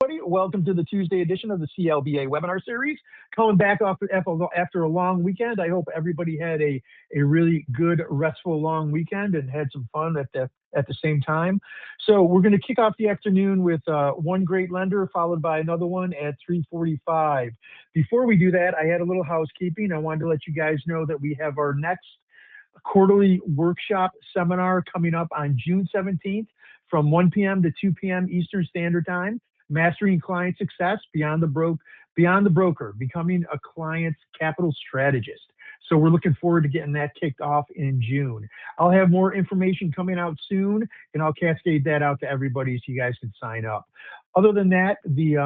everybody. Welcome to the Tuesday edition of the CLBA webinar series. Coming back after a long weekend. I hope everybody had a really good, restful, long weekend and had some fun at the same time. So we're going to kick off the afternoon with one great lender, followed by another one at 3:45. Before we do that, I had a little housekeeping. I wanted to let you guys know that we have our next quarterly workshop seminar coming up on June 17th from 1 p.m. to 2 p.m. Eastern Standard Time, Mastering Client Success Beyond the Broker, Becoming a Client's Capital Strategist. So we're looking forward to getting that kicked off in June. I'll have more information coming out soon, and I'll cascade that out to everybody so you guys can sign up. Other than that, the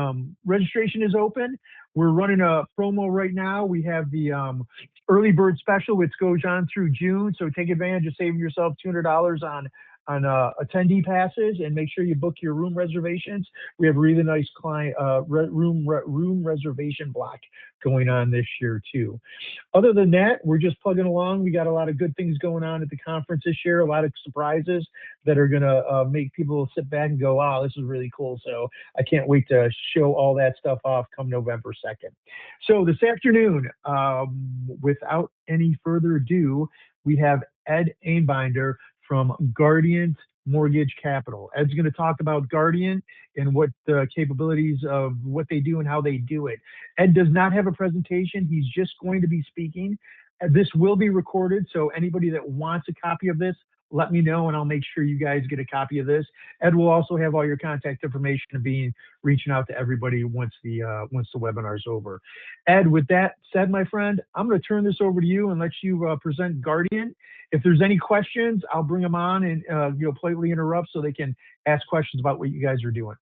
registration is open. We're running a promo right now. We have the early bird special, which goes on through June. So take advantage of saving yourself $200 on attendee passes, and make sure you book your room reservations. We have a really nice client room reservation block going on this year too. Other than that, we're just plugging along. We got a lot of good things going on at the conference this year, a lot of surprises that are going to make people sit back and go, wow, this is really cool. So I can't wait to show all that stuff off come November 2nd. So this afternoon, without any further ado, we have Ed Einbinder from Guardian Mortgage Capital. Ed's going to talk about Guardian and what the capabilities of what they do and how they do it. Ed does not have a presentation. He's just going to be speaking. This will be recorded, so anybody that wants a copy of this, let me know and I'll make sure you guys get a copy of this. Ed will also have all your contact information and reaching out to everybody once the webinar is over. Ed, with that said, my friend, I'm going to turn this over to you and let you present Guardian. If there's any questions, I'll bring them on and politely interrupt so they can ask questions about what you guys are doing.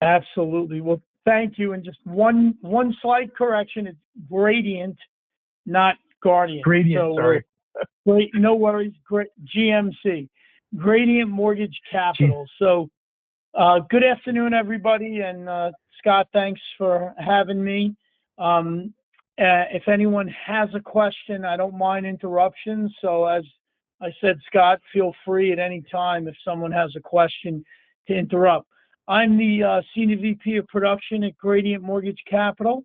Absolutely. Well, thank you. And just one slight correction: it's Gradient, not Guardian. Gradient, so, sorry. Great, no worries. Great, GMC, Gradient Mortgage Capital. So, good afternoon, everybody. And Scott, thanks for having me. If anyone has a question, I don't mind interruptions. So, as I said, Scott, feel free at any time if someone has a question to interrupt. I'm the Senior VP of Production at Gradient Mortgage Capital.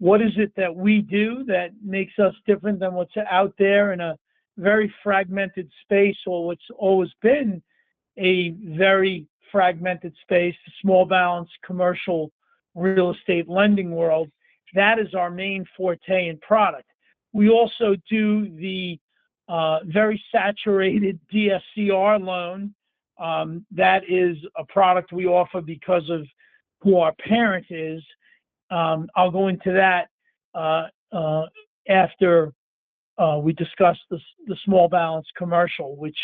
What is it that we do that makes us different than what's out there in a very fragmented space, or what's always been a very fragmented space, the small balance commercial real estate lending world? That is our main forte and product. We also do the very saturated DSCR loan. That is a product we offer because of who our parent is. I'll go into that after we discuss the small balance commercial, which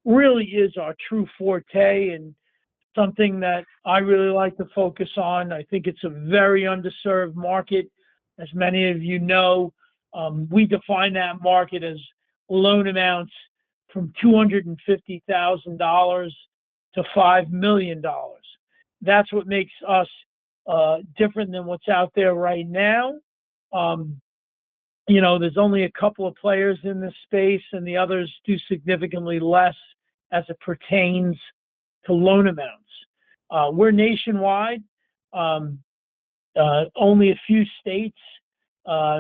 really is our true forte and something that I really like to focus on. I think it's a very underserved market. As many of you know, we define that market as loan amounts from $250,000 to $5 million. That's what makes us different than what's out there right now. There's only a couple of players in this space, and the others do significantly less as it pertains to loan amounts. We're nationwide, only a few states,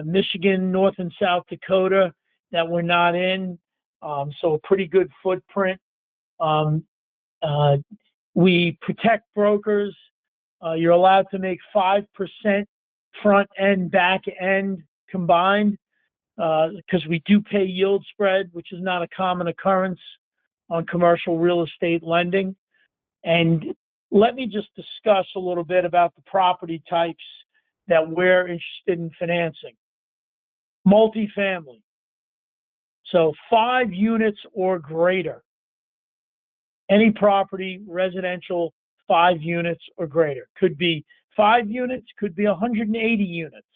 Michigan, North and South Dakota, that we're not in, so a pretty good footprint. We protect brokers. You're allowed to make 5% front end, back end combined, because we do pay yield spread, which is not a common occurrence on commercial real estate lending. And let me just discuss a little bit about the property types that we're interested in financing. Multifamily. So 5 units or greater. Any property, residential, 5 units or greater. Could be 5 units, could be 180 units.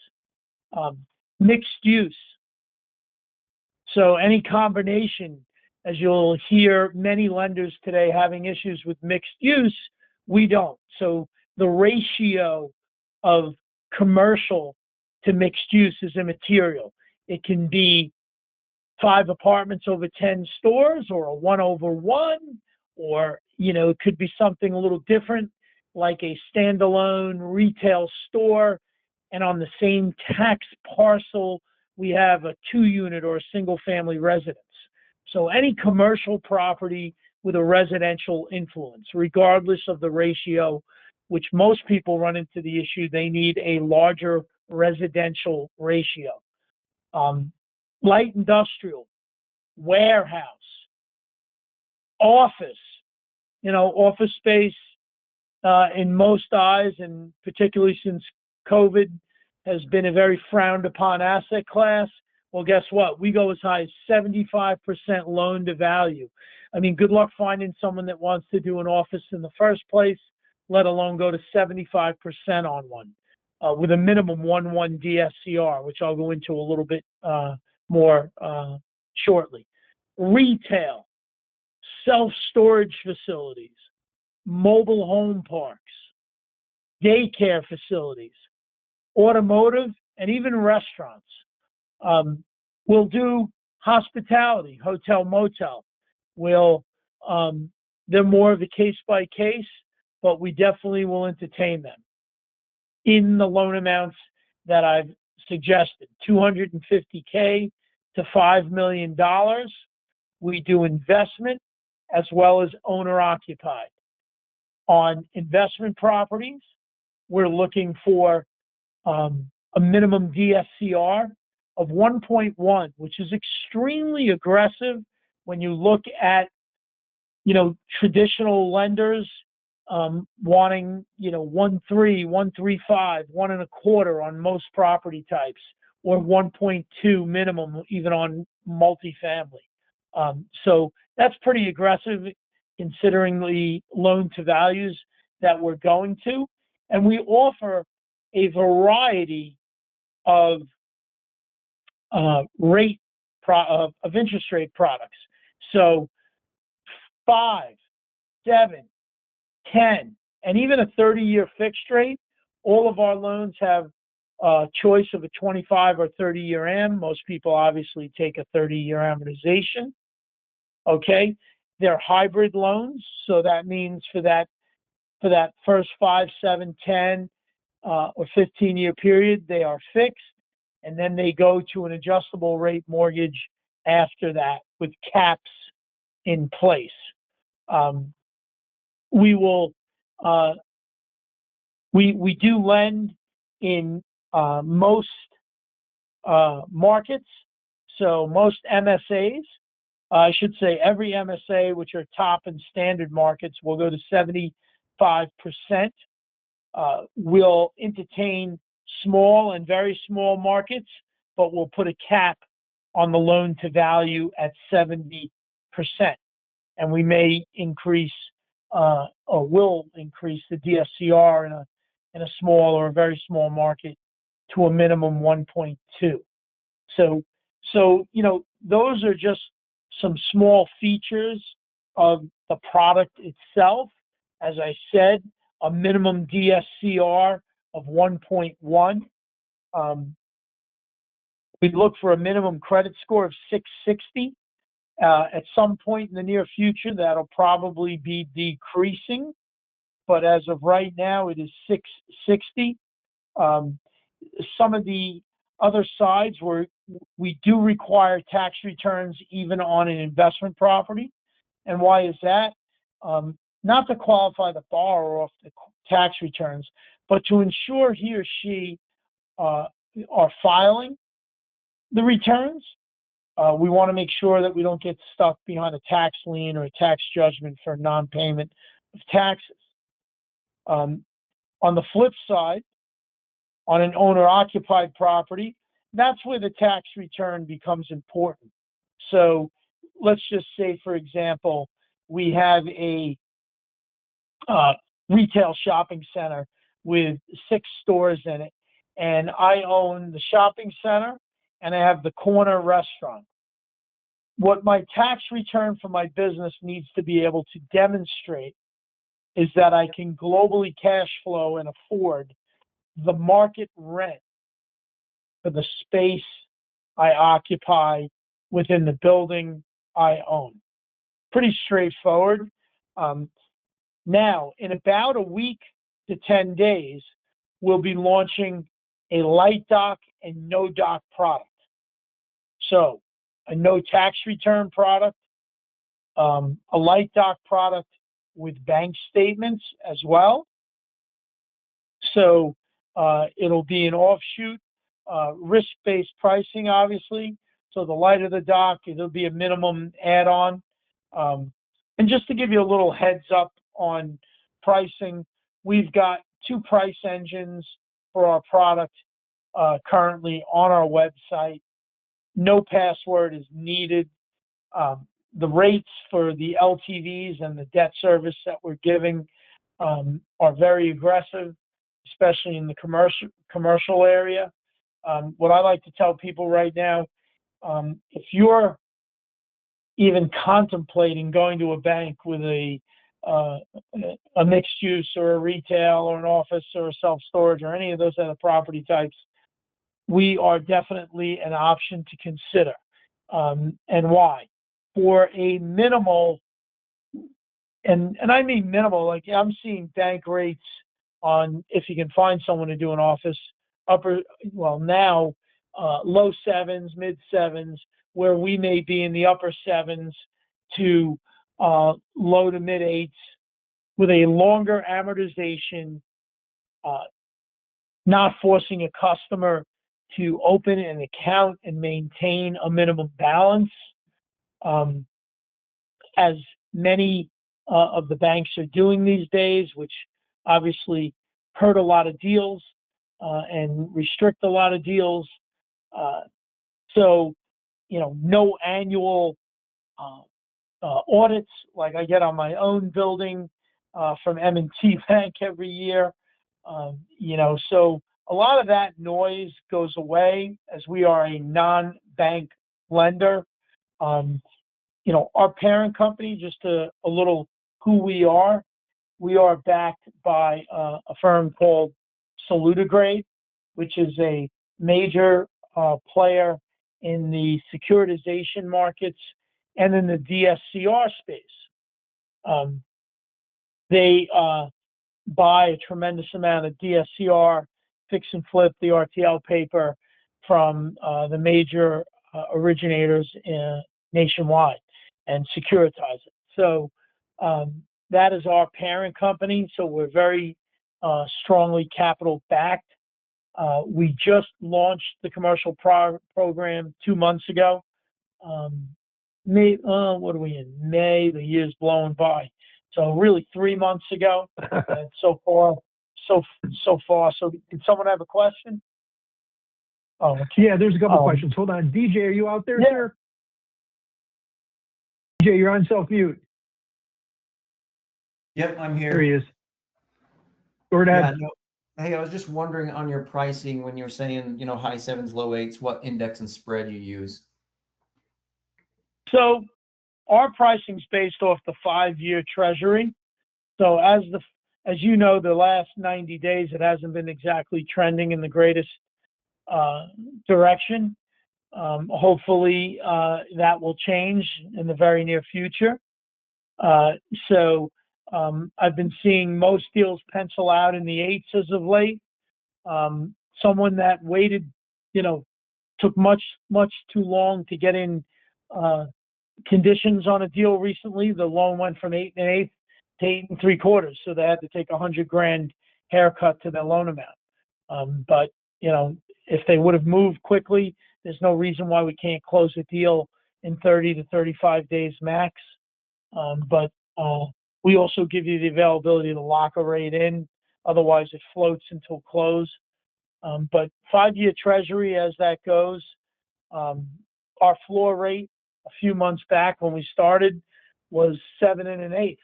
Mixed use. So any combination, as you'll hear many lenders today having issues with mixed use, we don't. So the ratio of commercial to mixed use is immaterial. It can be 5 apartments over 10 stores, or a 1 over 1, or, it could be something a little different. like a standalone retail store, and on the same tax parcel, we have a 2-unit or a single-family residence. So any commercial property with a residential influence, regardless of the ratio, which most people run into the issue, they need a larger residential ratio. Light industrial, warehouse, office, office space in most eyes, and particularly since COVID has been a very frowned upon asset class. Well, guess what? We go as high as 75% loan to value. I mean, good luck finding someone that wants to do an office in the first place, let alone go to 75% on one, with a minimum 1.1 DSCR, which I'll go into a little bit more shortly. Retail, self-storage facilities, mobile home parks, daycare facilities, automotive, and even restaurants. We'll do hospitality, hotel, motel. They're more of a case by case, but we definitely will entertain them in the loan amounts that I've suggested, $250K to $5 million. We do investment as well as owner occupied. On investment properties, we're looking for a minimum DSCR of 1.1, which is extremely aggressive when you look at, traditional lenders wanting, 1.3, 1.35, 1.25 on most property types, or 1.2 minimum even on multifamily. So that's pretty aggressive considering the loan to values that we're going to. And we offer a variety of interest rate products. So 5, 7, 10, and even a 30-year fixed rate. All of our loans have a choice of a 25 or 30-year AM. Most people obviously take a 30-year amortization. Okay, they're hybrid loans, so that means for that first 5, 7, 10, or 15-year period, they are fixed, and then they go to an adjustable rate mortgage after that with caps in place. We do lend in most markets, so most MSAs. I should say every MSA, which are top and standard markets, will go to 75%. We'll entertain small and very small markets, but we'll put a cap on the loan to value at 70%. And we may increase or will increase the DSCR in a small or a very small market to a minimum 1.2. So those are just some small features of the product itself. As I said, a minimum DSCR of 1.1. We look for a minimum credit score of 660. At some point in the near future, that'll probably be decreasing, but as of right now, it is 660. Some of the other sides where we do require tax returns even on an investment property. And why is that? Not to qualify the borrower off the tax returns, but to ensure he or she are filing the returns. We want to make sure that we don't get stuck behind a tax lien or a tax judgment for non-payment of taxes. On the flip side, on an owner-occupied property, that's where the tax return becomes important. So let's just say, for example, we have a retail shopping center with 6 stores in it, and I own the shopping center and I have the corner restaurant. What my tax return for my business needs to be able to demonstrate is that I can globally cash flow and afford the market rent for the space I occupy within the building I own. Pretty straightforward. Now, in about a week to 10 days, we'll be launching a light doc and no doc product. So a no tax return product, a light doc product with bank statements as well. So it'll be an offshoot, risk-based pricing, obviously. So the lighter the doc, it'll be a minimum add-on. And just to give you a little heads up on pricing, we've got 2 price engines for our product currently on our website. No password is needed. The rates for the LTVs and the debt service that we're giving are very aggressive, especially in the commercial area. What I like to tell people right now, if you're even contemplating going to a bank with a mixed use or a retail or an office or a self-storage or any of those other property types, we are definitely an option to consider. And why? For a minimal, and I mean minimal, like I'm seeing bank rates on, if you can find someone to do an office, now low 7s, mid 7s, where we may be in the upper 7s to low to mid 8s with a longer amortization, not forcing a customer to open an account and maintain a minimum balance. As many of the banks are doing these days, which obviously hurt a lot of deals and restrict a lot of deals. So, no annual audits like I get on my own building from M&T Bank every year. So a lot of that noise goes away as we are a non-bank lender. Our parent company, just a little who we are backed by a firm called Salutigrade, which is a major player in the securitization markets and in the DSCR space. They buy a tremendous amount of DSCR, fix and flip the RTL paper from the major originators nationwide and securitize it. So that is our parent company. So we're very strongly capital backed. We just launched the commercial program 2 months ago. What are we in? May, the year's blowing by. So really 3 months ago. And so far. So did someone have a question? Oh, okay. Yeah, there's a couple questions. Hold on. DJ, are you out there, sir? DJ, you're on self-mute. Yep, I'm here. There he is. Go ahead. Yeah, no, hey, I was just wondering on your pricing when you were saying, high 7s, low 8s, what index and spread you use? So our pricing is based off the 5-year treasury. So as you know, the last 90 days, it hasn't been exactly trending in the greatest direction. Hopefully that will change in the very near future. So I've been seeing most deals pencil out in the 8s as of late. Someone that waited, took much too long to get in conditions on a deal recently. The loan went from 8 1/8 to 8 3/4, so they had to take $100,000 haircut to their loan amount. But if they would have moved quickly, there's no reason why we can't close a deal in 30 to 35 days max. But we also give you the availability to lock a rate in. Otherwise, it floats until close. But 5-year treasury, as that goes, our floor rate a few months back when we started was 7 1/8.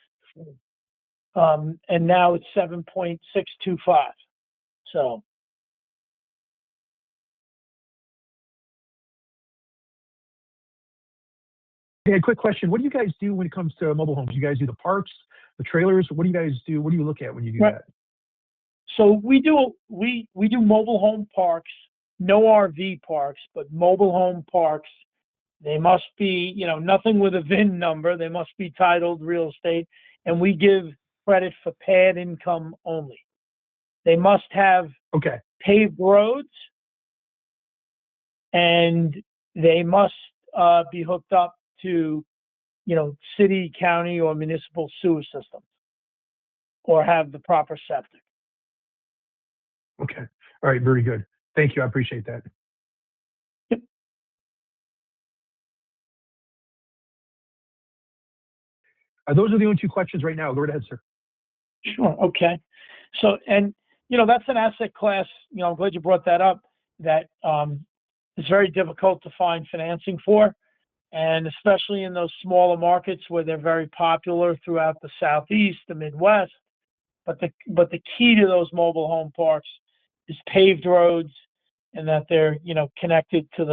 And now it's 7.625. So. Okay, quick question. What do you guys do when it comes to mobile homes? You guys do the parks, the trailers? What do you guys do? What do you look at when you do that? So we do mobile home parks, no RV parks, but mobile home parks. They must be, nothing with a VIN number. They must be titled real estate. And we give credit for pad income only. They must have Okay. paved roads, and they must be hooked up to, city, county, or municipal sewer systems, or have the proper septic. Okay. All right. Very good. Thank you. I appreciate that. Yep. Those are the only two questions right now. Go right ahead, sir. Sure. Okay. So, and that's an asset class. I'm glad you brought that up. That is very difficult to find financing for, and especially in those smaller markets where they're very popular throughout the Southeast, the Midwest. But the key to those mobile home parks is paved roads, and that they're connected to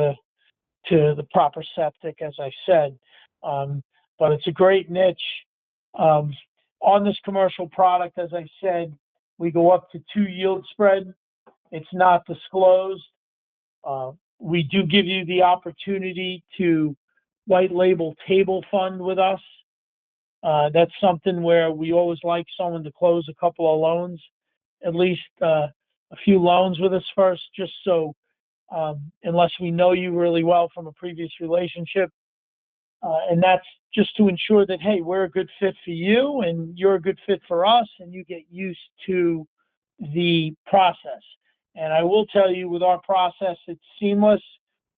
the proper septic, as I said. But it's a great niche. On this commercial product, as I said, we go up to 2 yield spread. It's not disclosed. We do give you the opportunity to white label table fund with us. That's something where we always like someone to close a couple of loans, at least a few loans with us first, just so unless we know you really well from a previous relationship. And that's just to ensure that, hey, we're a good fit for you and you're a good fit for us, and you get used to the process. And I will tell you, with our process, it's seamless.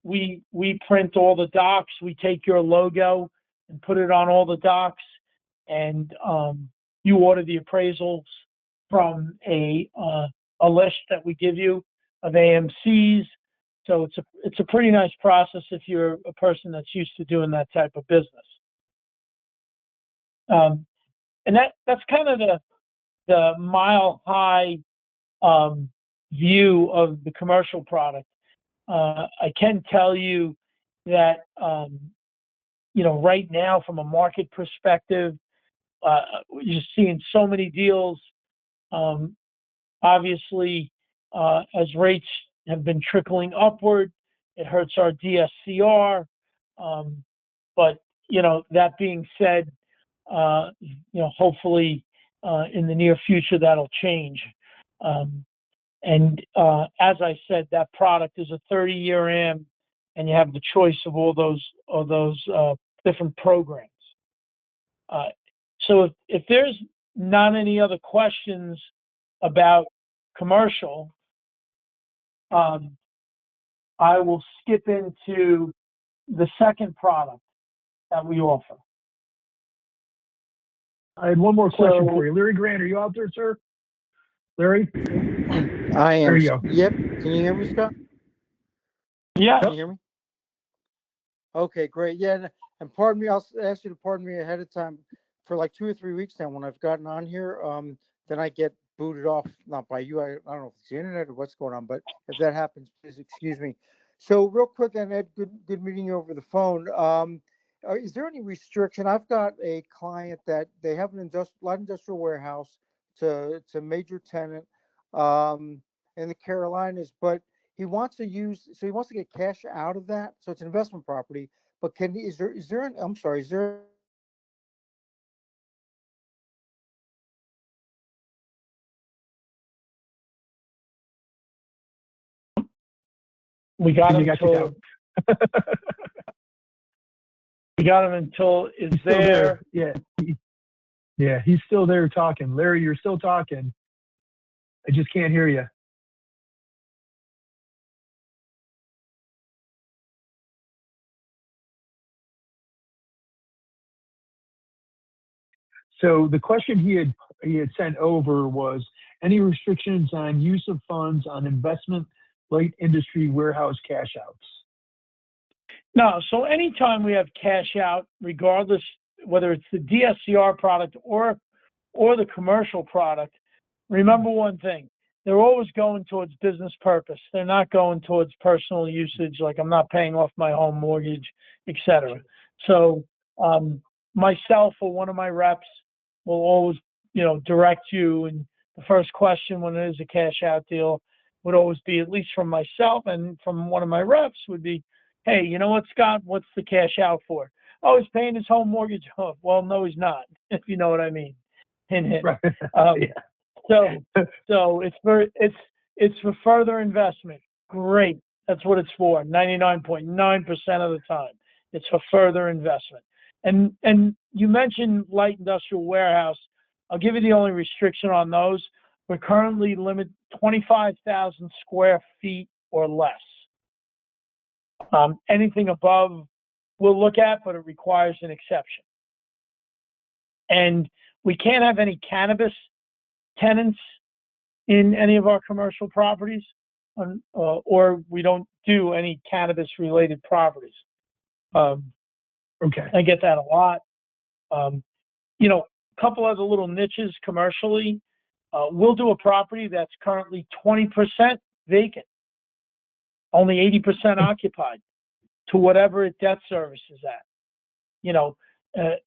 We print all the docs. We take your logo and put it on all the docs, and you order the appraisals from a list that we give you of AMCs. So it's a pretty nice process if you're a person that's used to doing that type of business. And that's kind of the mile high view of the commercial product. I can tell you that right now, from a market perspective, we're just seeing so many deals. Obviously, as rates have been trickling upward, it hurts our DSCR. But that being said, hopefully in the near future that'll change. And as I said, that product is a 30-year AM, and you have the choice of all those different programs. So if there's not any other questions about commercial, I will skip into the second product that we offer. I had one more question for you. Larry Grant, are you out there, sir? Larry? I am. There you go. Yep. Can you hear me, Scott? Yeah. Can you hear me? Okay, great. Yeah, and pardon me, I'll ask you to pardon me ahead of time. For like 2 or 3 weeks now, when I've gotten on here, then I get booted off, not by you. I don't know if it's the internet or what's going on, but if that happens, please excuse me. So real quick, and Ed, good meeting you over the phone. Is there any restriction? I've got a client that they have an light industrial warehouse to major tenant in the Carolinas, but he wants to get cash out of that. So it's an investment property, but is there We got him You got until we got him until is He's still there. Yeah. Yeah, he's still there talking. Larry, you're still talking. I just can't hear you. So the question he had sent over was, any restrictions on use of funds on investment light industry warehouse cash outs? No, so anytime we have cash out, regardless whether it's the DSCR product or the commercial product, remember one thing: they're always going towards business purpose. They're not going towards personal usage, like I'm not paying off my home mortgage, etc. So myself or one of my reps will always, direct you. And the first question when it is a cash out deal would always be, at least from myself and from one of my reps, would be, hey, you know what, Scott, what's the cash out for? Oh, he's paying his home mortgage off. Well, no, he's not, if you know what I mean. Hint, hint. Right. Yeah. So it's for further investment. Great. That's what it's for. 99.9% of the time, it's for further investment. And you mentioned light industrial warehouse. I'll give you the only restriction on those. We're currently limit 25,000 square feet or less. Anything above we'll look at, but it requires an exception. And we can't have any cannabis tenants in any of our commercial properties, or we don't do any cannabis-related properties. Okay. I get that a lot. You know, a couple other little niches commercially. We'll do a property that's currently 20% vacant, only 80% occupied, to whatever debt service is at. You know,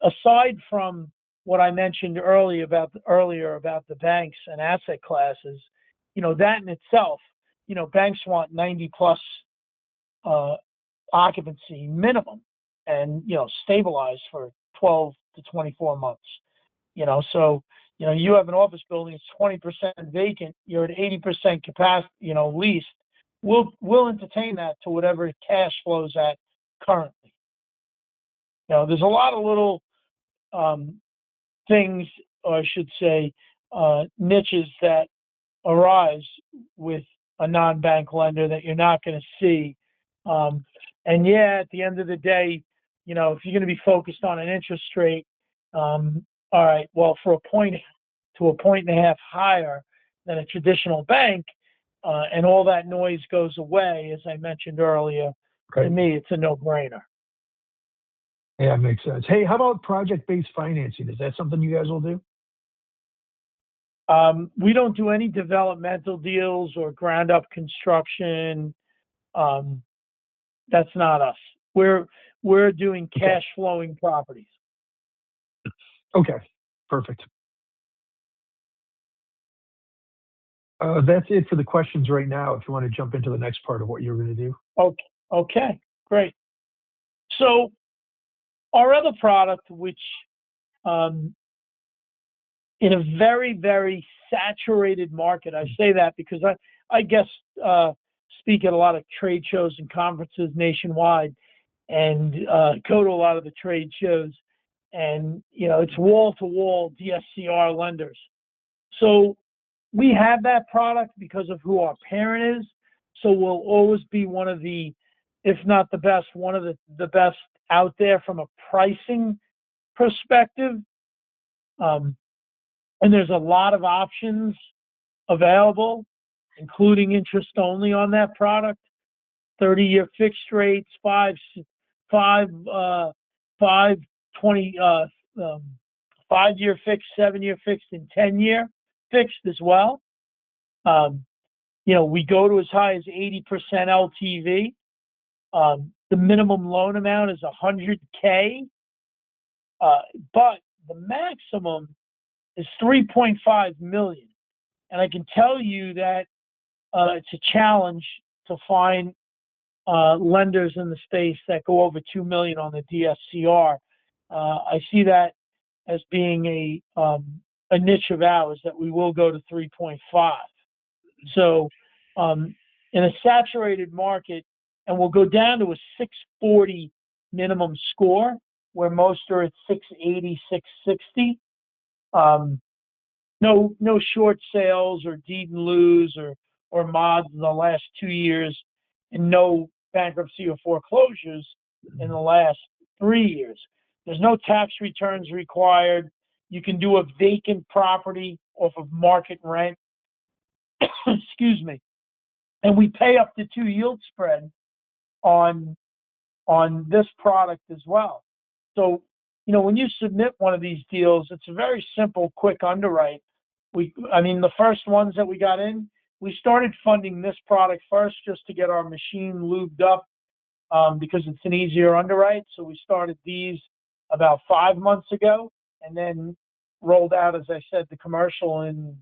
aside from what I mentioned earlier about the banks and asset classes, you know, that in itself, you know, banks want 90+ occupancy minimum, and you know, stabilized for 12 to 24 months. You know, so you know, you have an office building that's 20% vacant, you're at 80% capacity, you know, leased. We'll entertain that to whatever cash flows at currently. You know, there's a lot of little things, or I should say, niches that arise with a non-bank lender that you're not going to see. And yeah, at the end of the day, you know, if you're going to be focused on an interest rate, all right, well, for a point to a point and a half higher than a traditional bank, and all that noise goes away, as I mentioned earlier, to me, it's a no-brainer. Yeah, makes sense. Hey, how about project-based financing? Is that something you guys will do? We don't do any developmental deals or ground-up construction. That's not us. We're doing cash flowing properties. Okay, perfect. That's it for the questions right now. If you want to jump into the next part of what you're going to do. Okay, great. So our other product, which in a very, very saturated market, I say that because I guess speak at a lot of trade shows and conferences nationwide, and go to a lot of the trade shows, and you know, it's wall-to-wall DSCR lenders. So we have that product because of who our parent is. So we'll always be one of the, if not the best, one of the best out there from a pricing perspective. And there's a lot of options available, including interest only on that product. 30-year fixed rates, 5-year fixed, 7-year fixed, and 10-year fixed as well. You know, we go to as high as 80% LTV. The minimum loan amount is $100K, but the maximum is $3.5 million. And I can tell you that it's a challenge to find lenders in the space that go over $2 million on the DSCR. I see that as being a niche of ours that we will go to 3.5. So in a saturated market, and we'll go down to a 640 minimum score, where most are at 680, 660. No short sales or deed and lose or mods in the last 2 years, and no bankruptcy or foreclosures in the last 3 years. There's no tax returns required. You can do a vacant property off of market rent. Excuse me. And we pay up to 2 yield spread on this product as well. So, you know, when you submit one of these deals, it's a very simple, quick underwrite. The first ones that we got in, we started funding this product first just to get our machine lubed up, because it's an easier underwrite. So we started these about 5 months ago, and then rolled out, as I said, the commercial in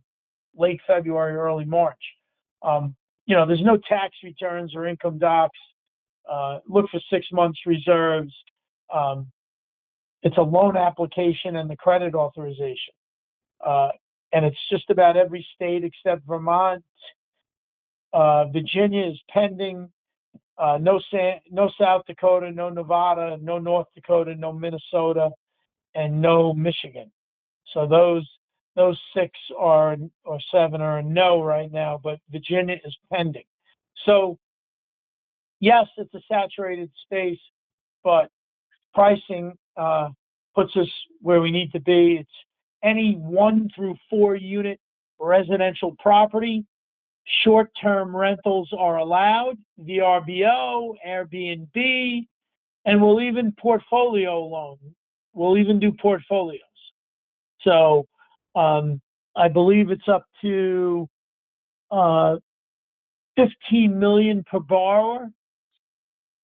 late February, early March. You know, there's no tax returns or income docs. Look for 6 months reserves. It's a loan application and the credit authorization. and it's just about every state except Vermont. Virginia is pending. No South Dakota, no Nevada, no North Dakota, no Minnesota, and no Michigan. So those 6 or 7 are a no right now, but Virginia is pending. So yes, it's a saturated space, but pricing puts us where we need to be. It's any 1 through 4 unit residential property. Short-term rentals are allowed, VRBO, Airbnb, and we'll even portfolio loan. We'll even do portfolios. So I believe it's up to 15 million per borrower.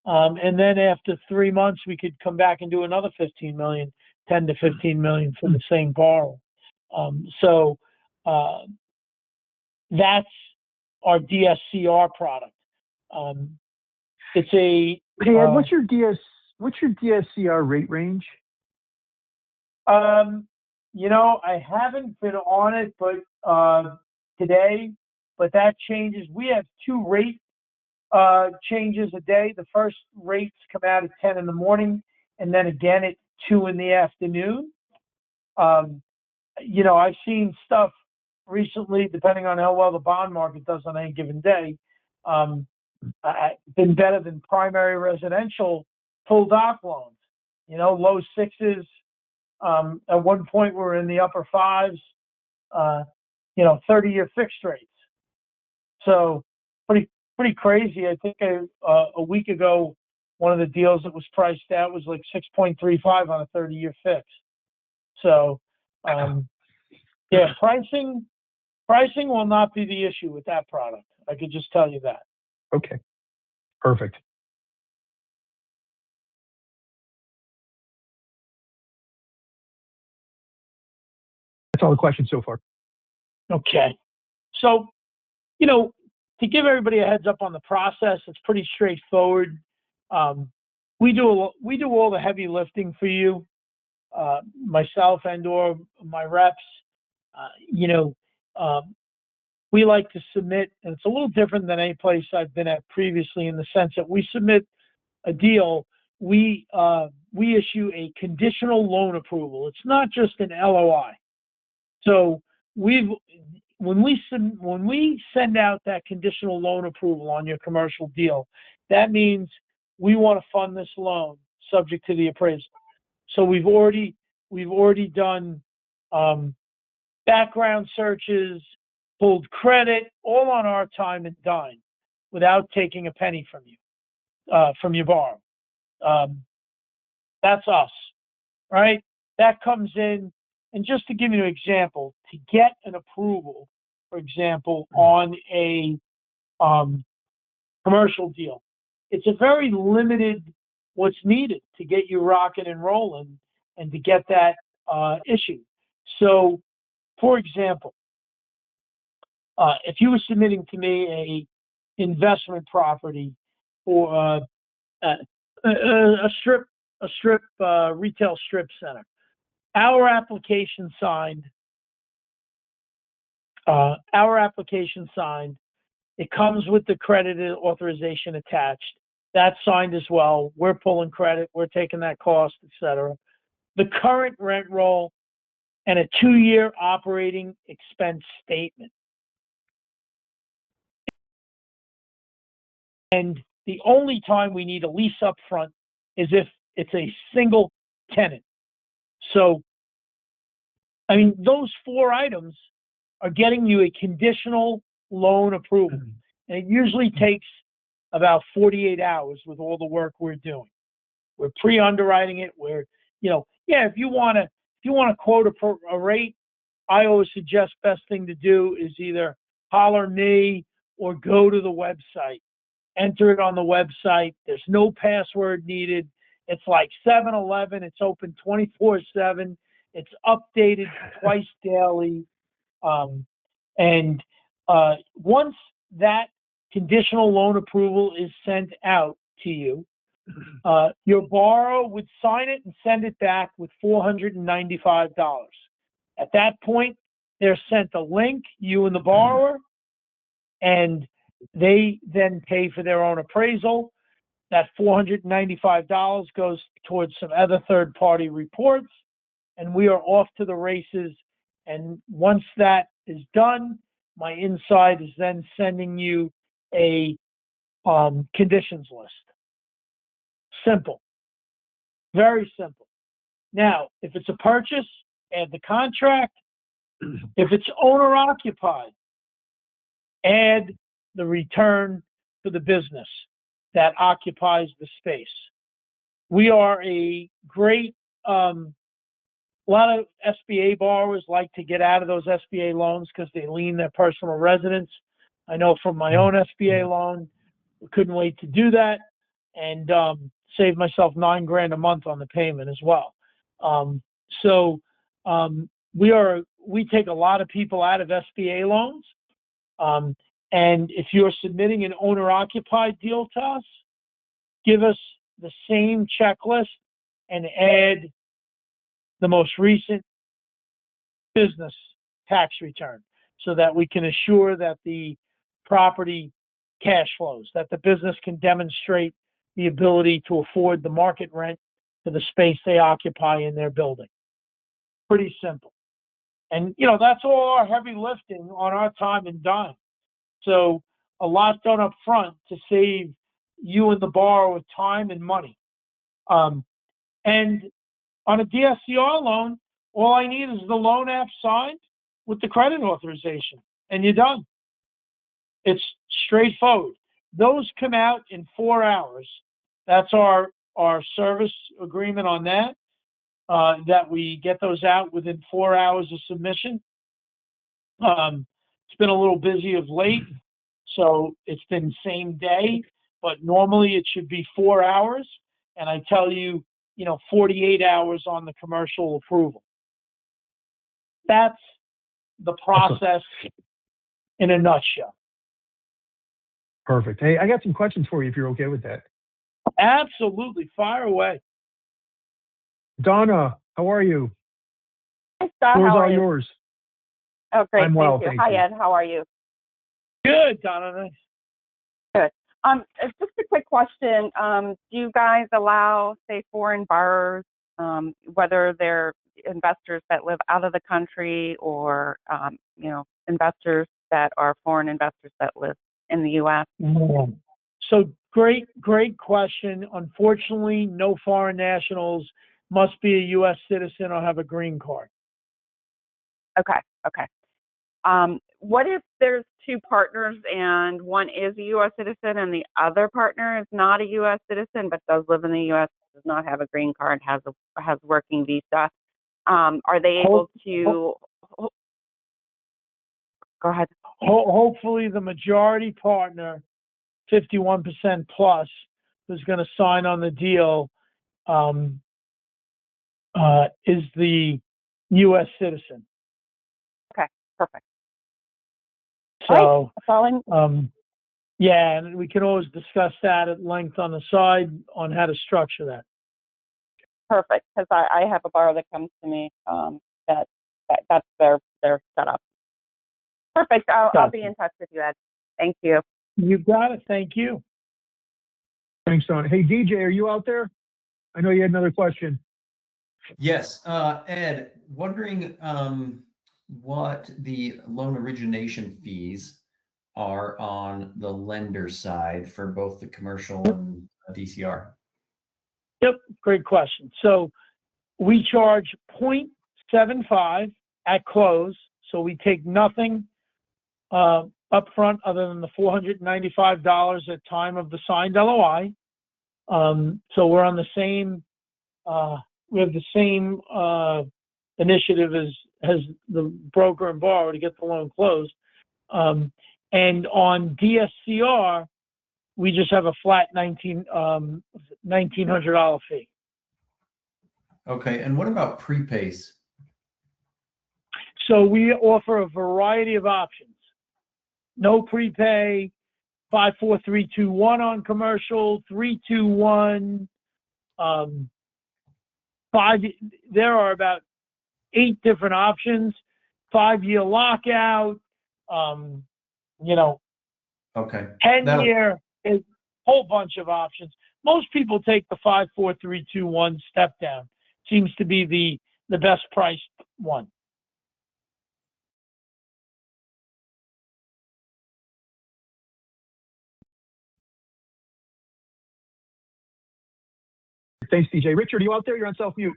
And then after 3 months, we could come back and do another 15 million, 10 to 15 million for the same borrower. So that's our DSCR product. It's a Hey, Ed, what's your DSCR rate range? I haven't been on it, but today, but that changes. We have 2 rate changes a day. The first rates come out at 10 in the morning, and then again at 2 in the afternoon. I've seen stuff recently, depending on how well the bond market does on any given day, been better than primary residential full doc loans. Low 6s. At one point, we were in the upper 5s. 30-year fixed rates. So pretty crazy. I think a week ago, one of the deals that was priced out was like 6.35 on a 30-year fix. So yeah, pricing will not be the issue with that product. I could just tell you that. Okay, perfect. That's all the questions so far. Okay. So, to give everybody a heads up on the process, it's pretty straightforward. We do all the heavy lifting for you, myself and/or my reps. We like to submit, and it's a little different than any place I've been at previously in the sense that we submit a deal. We issue a conditional loan approval. It's not just an LOI. So when we send out that conditional loan approval on your commercial deal, that means we want to fund this loan subject to the appraisal. So we've already done background searches, pulled credit, all on our time and dime, without taking a penny from you, from your borrower. That's us, right? That comes in. And just to give you an example, to get an approval, for example, on a commercial deal, it's a very limited what's needed to get you rocking and rolling and to get that issued. So, for example, if you were submitting to me a investment property for a retail strip center, our application signed, it comes with the credit authorization attached. That's signed as well. We're pulling credit. We're taking that cost, etc. The current rent roll and a 2-year operating expense statement. And the only time we need a lease up front is if it's a single tenant. So, those 4 items are getting you a conditional loan approval. And it usually takes about 48 hours with all the work we're doing. We're pre-underwriting it. If you want to quote a rate, I always suggest best thing to do is either holler me or go to the website. Enter it on the website. There's no password needed. It's like 7-Eleven. It's open 24/7. It's updated twice daily. And once that conditional loan approval is sent out to you, your borrower would sign it and send it back with $495. At that point, They're sent a link, you and the borrower, and they then pay for their own appraisal. That $495 goes towards some other third-party reports, and we are off to the races. And once that is done, my inside is then sending you a conditions list. Simple. Very simple. Now, if it's a purchase, add the contract. If it's owner-occupied, add the return for the business that occupies the space. We are a great, a lot of SBA borrowers like to get out of those SBA loans because they lien their personal residence. I know from my own SBA loan, couldn't wait to do that and save myself $9,000 a month on the payment as well. We take a lot of people out of SBA loans. And if you're submitting an owner-occupied deal to us, give us the same checklist and add the most recent business tax return so that we can assure that the property cash flows, that the business can demonstrate the ability to afford the market rent for the space they occupy in their building. Pretty simple. And, that's all our heavy lifting on our time and dime. So a lot done up front to save you and the borrower time and money. And on a DSCR loan, all I need is the loan app signed with the credit authorization, and you're done. It's straightforward. Those come out in 4 hours. That's our service agreement on that, that we get those out within 4 hours of submission. It's been a little busy of late, so it's been same day, but normally it should be 4 hours. And I tell you, 48 hours on the commercial approval. That's the process in a nutshell. Perfect. Hey, I got some questions for you if you're okay with that. Absolutely. Fire away. Donna, how are you? Hi, Scott. Floor's How are all you? yours. Oh, great. I'm well, Thank you. thank Hi, you. Ed. How are you? Good, Donna. Nice. Good. It's just a quick question. Do you guys allow, say, foreign borrowers, whether they're investors that live out of the country or, investors that are foreign investors that live in the U.S.? So great question. Unfortunately, no foreign nationals, must be a U.S. citizen or have a green card. Okay. What if there's two partners and one is a U.S. citizen and the other partner is not a U.S. citizen but does live in the U.S., does not have a green card, has working visa? Are they able to? Go ahead. Hopefully, the majority partner, 51% plus, who's going to sign on the deal, is the U.S. citizen. Okay, perfect. So, Right. yeah, and we can always discuss that at length on the side on how to structure that. Perfect, because I have a borrower that comes to me that's their setup. Perfect. I'll be in touch with you, Ed. Thank you. You got it. Thank you. Thanks, Donna. Hey, DJ, are you out there? I know you had another question. Yes, Ed, wondering what the loan origination fees are on the lender side for both the commercial and DCR. Yep, great question. So we charge 0.75 at close. So we take nothing upfront other than the $495 at time of the signed LOI. So we're on the same, we have the same initiative as the broker and borrower to get the loan closed. And on DSCR, we just have a flat $1,900 fee. Okay, and what about prepays? So we offer a variety of options. No prepay, 5, 4, 3, 2, 1 on commercial, 3, 2, 1, 5. There are about 8 different options. 5-year lockout, you know, Okay. 10-year, a whole bunch of options. Most people take the 5, 4, 3, 2, 1 step down. Seems to be the best priced one. Thanks, DJ. Richard, are you out there? You're on self-mute.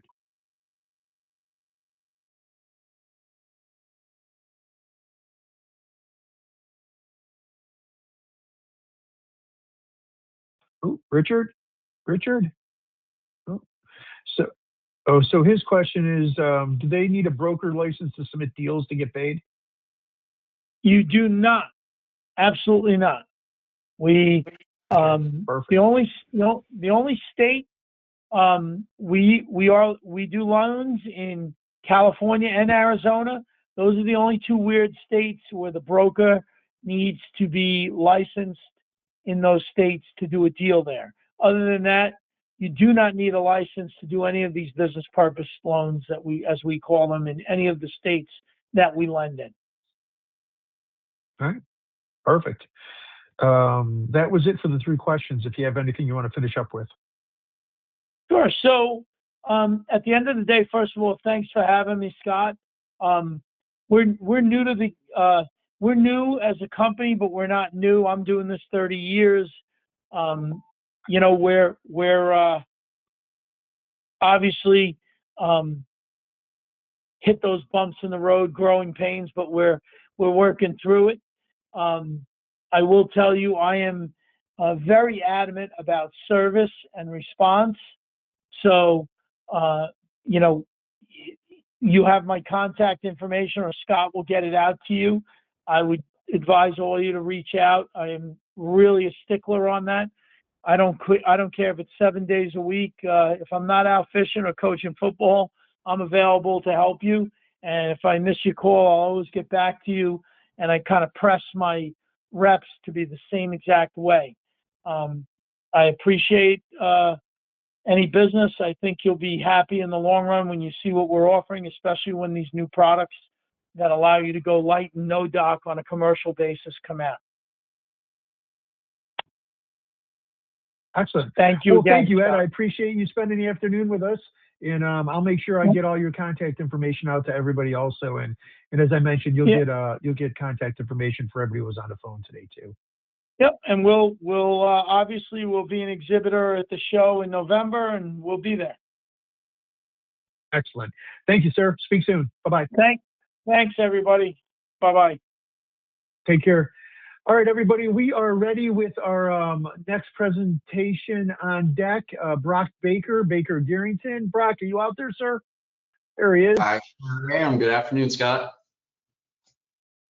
Oh, Richard? Oh. So his question is, do they need a broker license to submit deals to get paid? You do not. Absolutely not. We, Perfect. the only state, we do loans in California and Arizona. Those are the only two weird states where the broker needs to be licensed in those states to do a deal there. Other than that, you do not need a license to do any of these business purpose loans that as we call them, in any of the states that we lend in. All right. Perfect. That was it for the 3 questions. If you have anything you want to finish up with. Sure. So at the end of the day, first of all, thanks for having me, Scott. We're new to we're new as a company, but we're not new. I'm doing this 30 years. You know, we're obviously hit those bumps in the road, growing pains, but we're working through it. I will tell you, I am very adamant about service and response. So, you know, you have my contact information, or Scott will get it out to you. I would advise all of you to reach out. I am really a stickler on that. I don't care if it's 7 days a week. If I'm not out fishing or coaching football, I'm available to help you. And if I miss your call, I'll always get back to you. And I kind of press my reps to be the same exact way. I appreciate any business. I think you'll be happy in the long run when you see what we're offering, especially when these new products that allow you to go light and no dock on a commercial basis come out. Excellent. Thank you. Well, again, thank you, Ed. Scott. I appreciate you spending the afternoon with us. And I'll make sure I get all your contact information out to everybody also. And as I mentioned, you'll get contact information for everybody who was on the phone today too. Yep, and we'll obviously we'll be an exhibitor at the show in November, and we'll be there. Excellent. Thank you, sir. Speak soon. Bye-bye. Thanks, everybody. Bye-bye. Take care. All right, everybody, we are ready with our next presentation on deck. Brock Baker, Baker Garrington. Brock, are you out there, sir? There he is. I sure am. Good afternoon, Scott.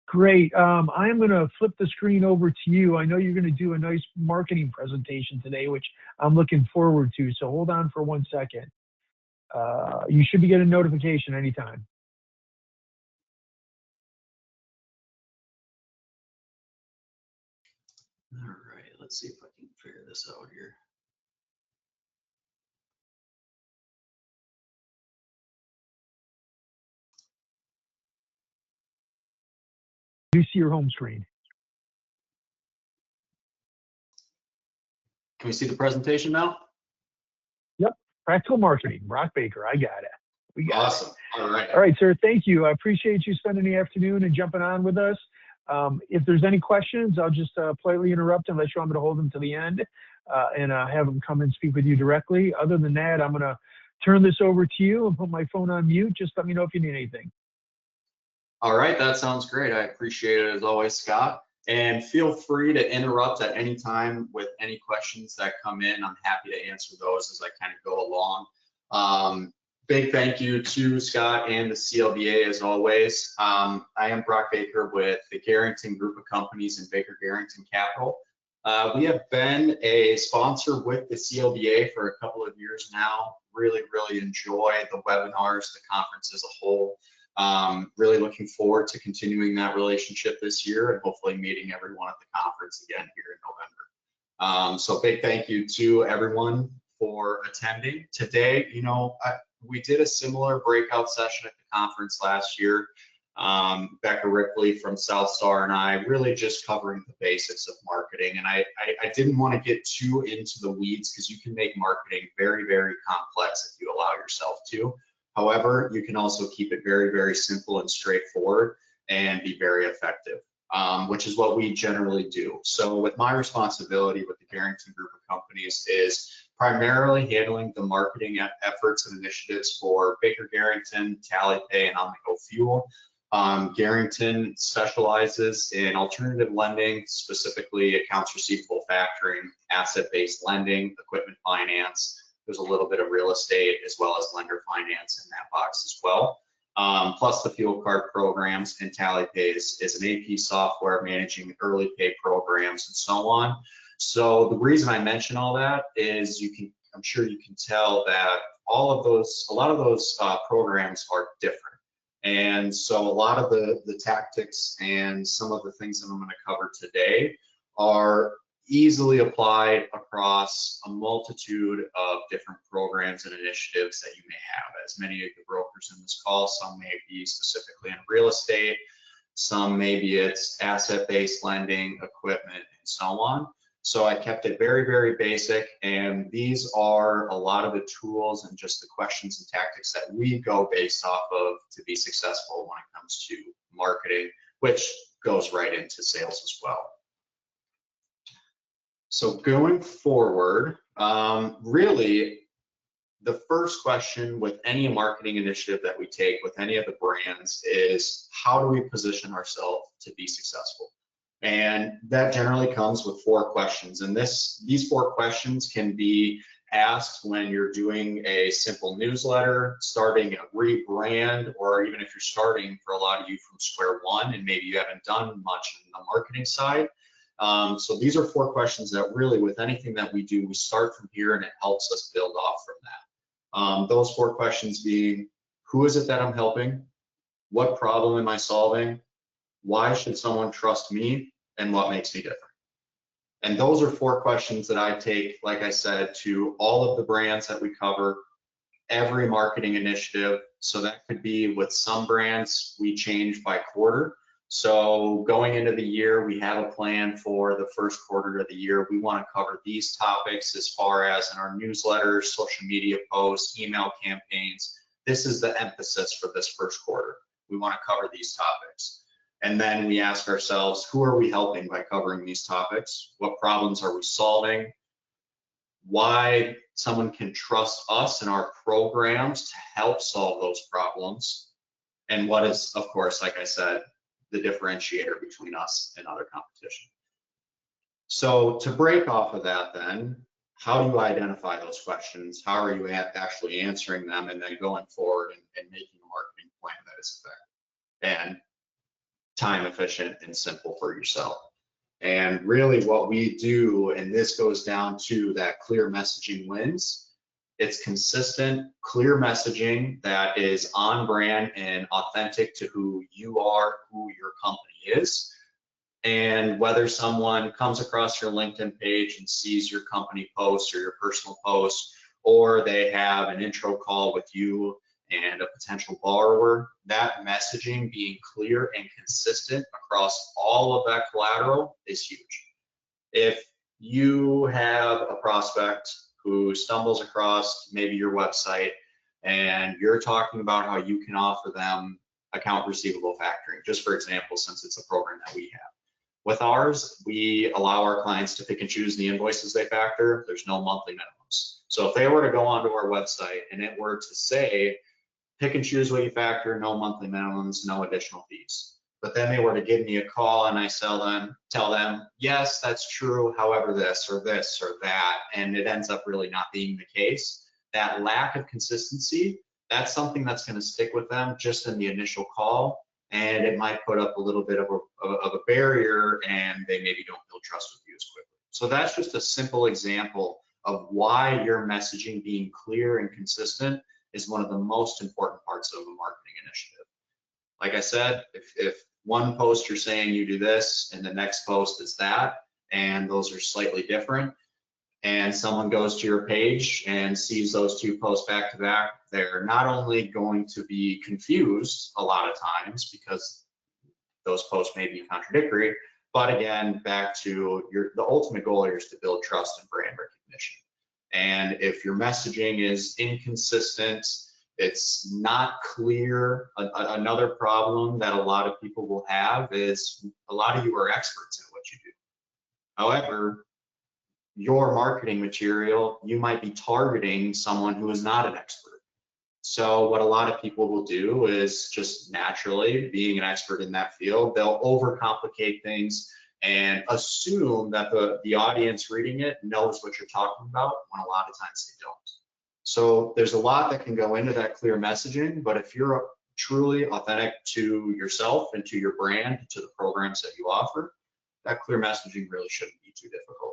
Great. I am going to flip the screen over to you. I know you're going to do a nice marketing presentation today, which I'm looking forward to. So hold on for 1 second. You should be getting a notification anytime. All right, let's see if I can figure this out here. You see your home screen. Can we see the presentation now? Yep. Practical marketing. Brock Baker. I got it. We got Awesome. it. All right. All right, sir. Thank you. I appreciate you spending the afternoon and jumping on with us. If there's any questions, I'll just politely interrupt unless you want me to hold them to the end and have them come and speak with you directly. Other than that, I'm going to turn this over to you and put my phone on mute. Just let me know if you need anything. All right, that sounds great. I appreciate it as always, Scott. And feel free to interrupt at any time with any questions that come in. I'm happy to answer those as I kind of go along. Big thank you to Scott and the CLBA as always. I am Brock Baker with the Garrington Group of Companies and Baker Garrington Capital. We have been a sponsor with the CLBA for a couple of years now. Really enjoy the webinars, the conference as a whole. Really looking forward to continuing that relationship this year and hopefully meeting everyone at the conference again here in November. So big thank you to everyone for attending today. You know, we did a similar breakout session at the conference last year. Becca Ripley from South Star and I, really just covering the basics of marketing. And I didn't want to get too into the weeds because you can make marketing very, very complex if you allow yourself to. However, you can also keep it very, very simple and straightforward and be very effective, which is what we generally do. So with my responsibility with the Garrington Group of Companies is primarily handling the marketing efforts and initiatives for Baker Garrington, TallyPay, and On the Go Fuel. Garrington specializes in alternative lending, specifically accounts receivable factoring, asset-based lending, equipment finance. There's a little bit of real estate as well as lender finance in that box as well. Plus the fuel card programs, and TallyPay is an AP software managing early pay programs and so on. So the reason I mention all that is I'm sure you can tell that a lot of those programs are different. And so a lot of the tactics and some of the things that I'm going to cover today are easily applied across a multitude of different programs and initiatives that you may have. As many of the brokers in this call, some may be specifically in real estate, some maybe it's asset-based lending, equipment, and so on. So I kept it very, very basic, and these are a lot of the tools and just the questions and tactics that we go based off of to be successful when it comes to marketing, which goes right into sales as well. So going forward, really, the first question with any marketing initiative that we take with any of the brands is, how do we position ourselves to be successful? And that generally comes with 4 questions. And these 4 questions can be asked when you're doing a simple newsletter, starting a rebrand, or even if you're starting, for a lot of you, from square one and maybe you haven't done much in the marketing side. So these are 4 questions that really, with anything that we do, we start from here and it helps us build off from that. Those 4 questions being, who is it that I'm helping? What problem am I solving? Why should someone trust me? And what makes me different? And those are 4 questions that I take, like I said, to all of the brands that we cover, every marketing initiative. So that could be, with some brands, we change by quarter. So going into the year, we have a plan for the first quarter of the year. We want to cover these topics as far as in our newsletters, social media posts, email campaigns. This is the emphasis for this first quarter. We want to cover these topics. And then we ask ourselves, who are we helping by covering these topics? What problems are we solving? Why someone can trust us and our programs to help solve those problems? And what is, of course, like I said, the differentiator between us and other competition? So to break off of that then, how do you identify those questions? How are you actually answering them, and then going forward and making a marketing plan that is effective and time efficient and simple for yourself? And really what we do, and this goes down to that clear messaging wins. It's consistent, clear messaging that is on brand and authentic to who you are, who your company is. And whether someone comes across your LinkedIn page and sees your company post or your personal post, or they have an intro call with you and a potential borrower, that messaging being clear and consistent across all of that collateral is huge. If you have a prospect who stumbles across maybe your website and you're talking about how you can offer them account receivable factoring, just for example, since it's a program that we have. With ours, we allow our clients to pick and choose the invoices they factor. There's no monthly minimums. So if they were to go onto our website and it were to say, pick and choose what you factor, no monthly minimums, no additional fees, but then they were to give me a call and I tell them, yes, that's true, however, this or that, and it ends up really not being the case, that lack of consistency, that's something that's going to stick with them just in the initial call, and it might put up a little bit of a barrier, and they maybe don't build trust with you as quickly. So that's just a simple example of why your messaging being clear and consistent is one of the most important parts of a marketing initiative. Like I said, if one post you're saying you do this and the next post is that, and those are slightly different, and someone goes to your page and sees those two posts back to back, they're not only going to be confused a lot of times because those posts may be contradictory, but again, back to the ultimate goal here is to build trust and brand recognition. And if your messaging is inconsistent, it's not clear. Another problem that a lot of people will have is a lot of you are experts at what you do. However, your marketing material, you might be targeting someone who is not an expert. So what a lot of people will do is just naturally, being an expert in that field, they'll overcomplicate things and assume that the audience reading it knows what you're talking about, when a lot of times they don't. So there's a lot that can go into that clear messaging, but if you're truly authentic to yourself and to your brand, to the programs that you offer, that clear messaging really shouldn't be too difficult.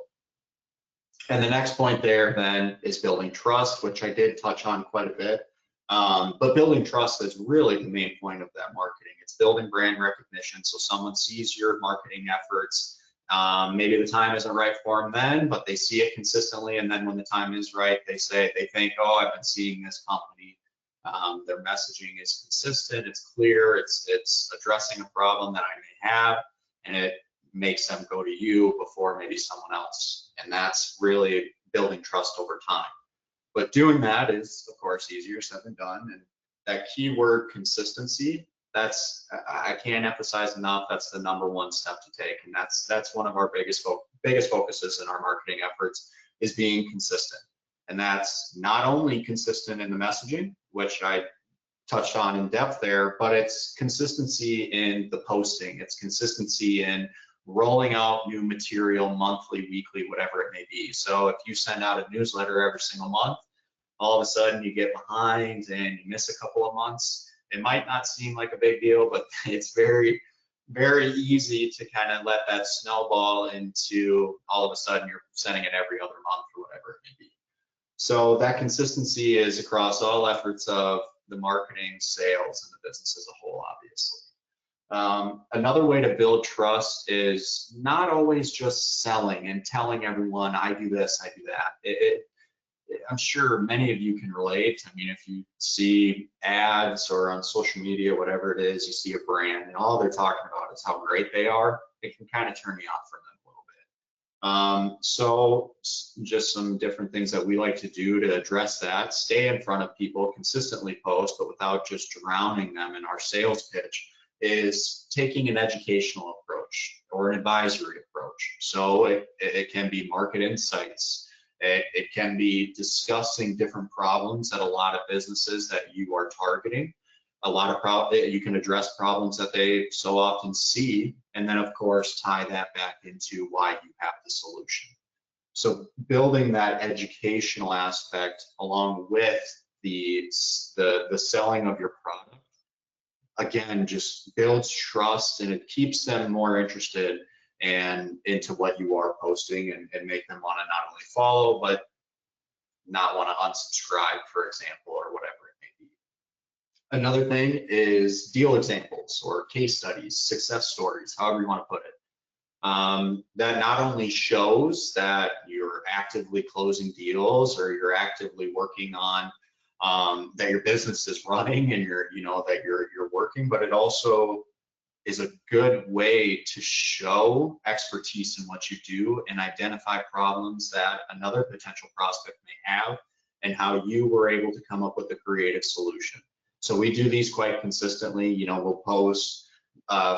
And the next point there then is building trust, which I did touch on quite a bit. But building trust is really the main point of that marketing. It's building brand recognition. So someone sees your marketing efforts. Maybe the time isn't right for them then, but they see it consistently. And then when the time is right, they think, oh, I've been seeing this company. Their messaging is consistent. It's clear. It's addressing a problem that I may have, and it makes them go to you before maybe someone else. And that's really building trust over time. But doing that is, of course, easier said than done. And that keyword consistency, I can't emphasize enough, that's the #1 step to take. And that's one of our biggest focuses in our marketing efforts, is being consistent. And that's not only consistent in the messaging, which I touched on in depth there, but it's consistency in the posting. It's consistency in rolling out new material monthly, weekly, whatever it may be. So if you send out a newsletter every single month, all of a sudden you get behind and you miss a couple of months, it might not seem like a big deal, but it's very, very easy to kind of let that snowball into all of a sudden you're sending it every other month or whatever it may be. So that consistency is across all efforts of the marketing, sales, and the business as a whole, obviously. Another way to build trust is not always just selling and telling everyone, I do this, I do that. I'm sure many of you can relate. I mean, if you see ads or on social media, whatever it is, you see a brand and all they're talking about is how great they are, it can kind of turn me off from them a little bit. So just some different things that we like to do to address that: stay in front of people, consistently post, but without just drowning them in our sales pitch, is taking an educational approach or an advisory approach. So it can be market insights. It can be discussing different problems that a lot of businesses that you are targeting. You can address problems that they so often see, and then of course tie that back into why you have the solution. So building that educational aspect along with the selling of your product, again, just builds trust, and it keeps them more interested and into what you are posting, and make them want to not only follow, but not want to unsubscribe, for example, or whatever it may be. Another thing is deal examples or case studies, success stories, however you want to put it. That not only shows that you're actively closing deals or you're actively working on that your business is running and that you're working, but it also is a good way to show expertise in what you do and identify problems that another potential prospect may have and how you were able to come up with a creative solution. So we do these quite consistently. We'll post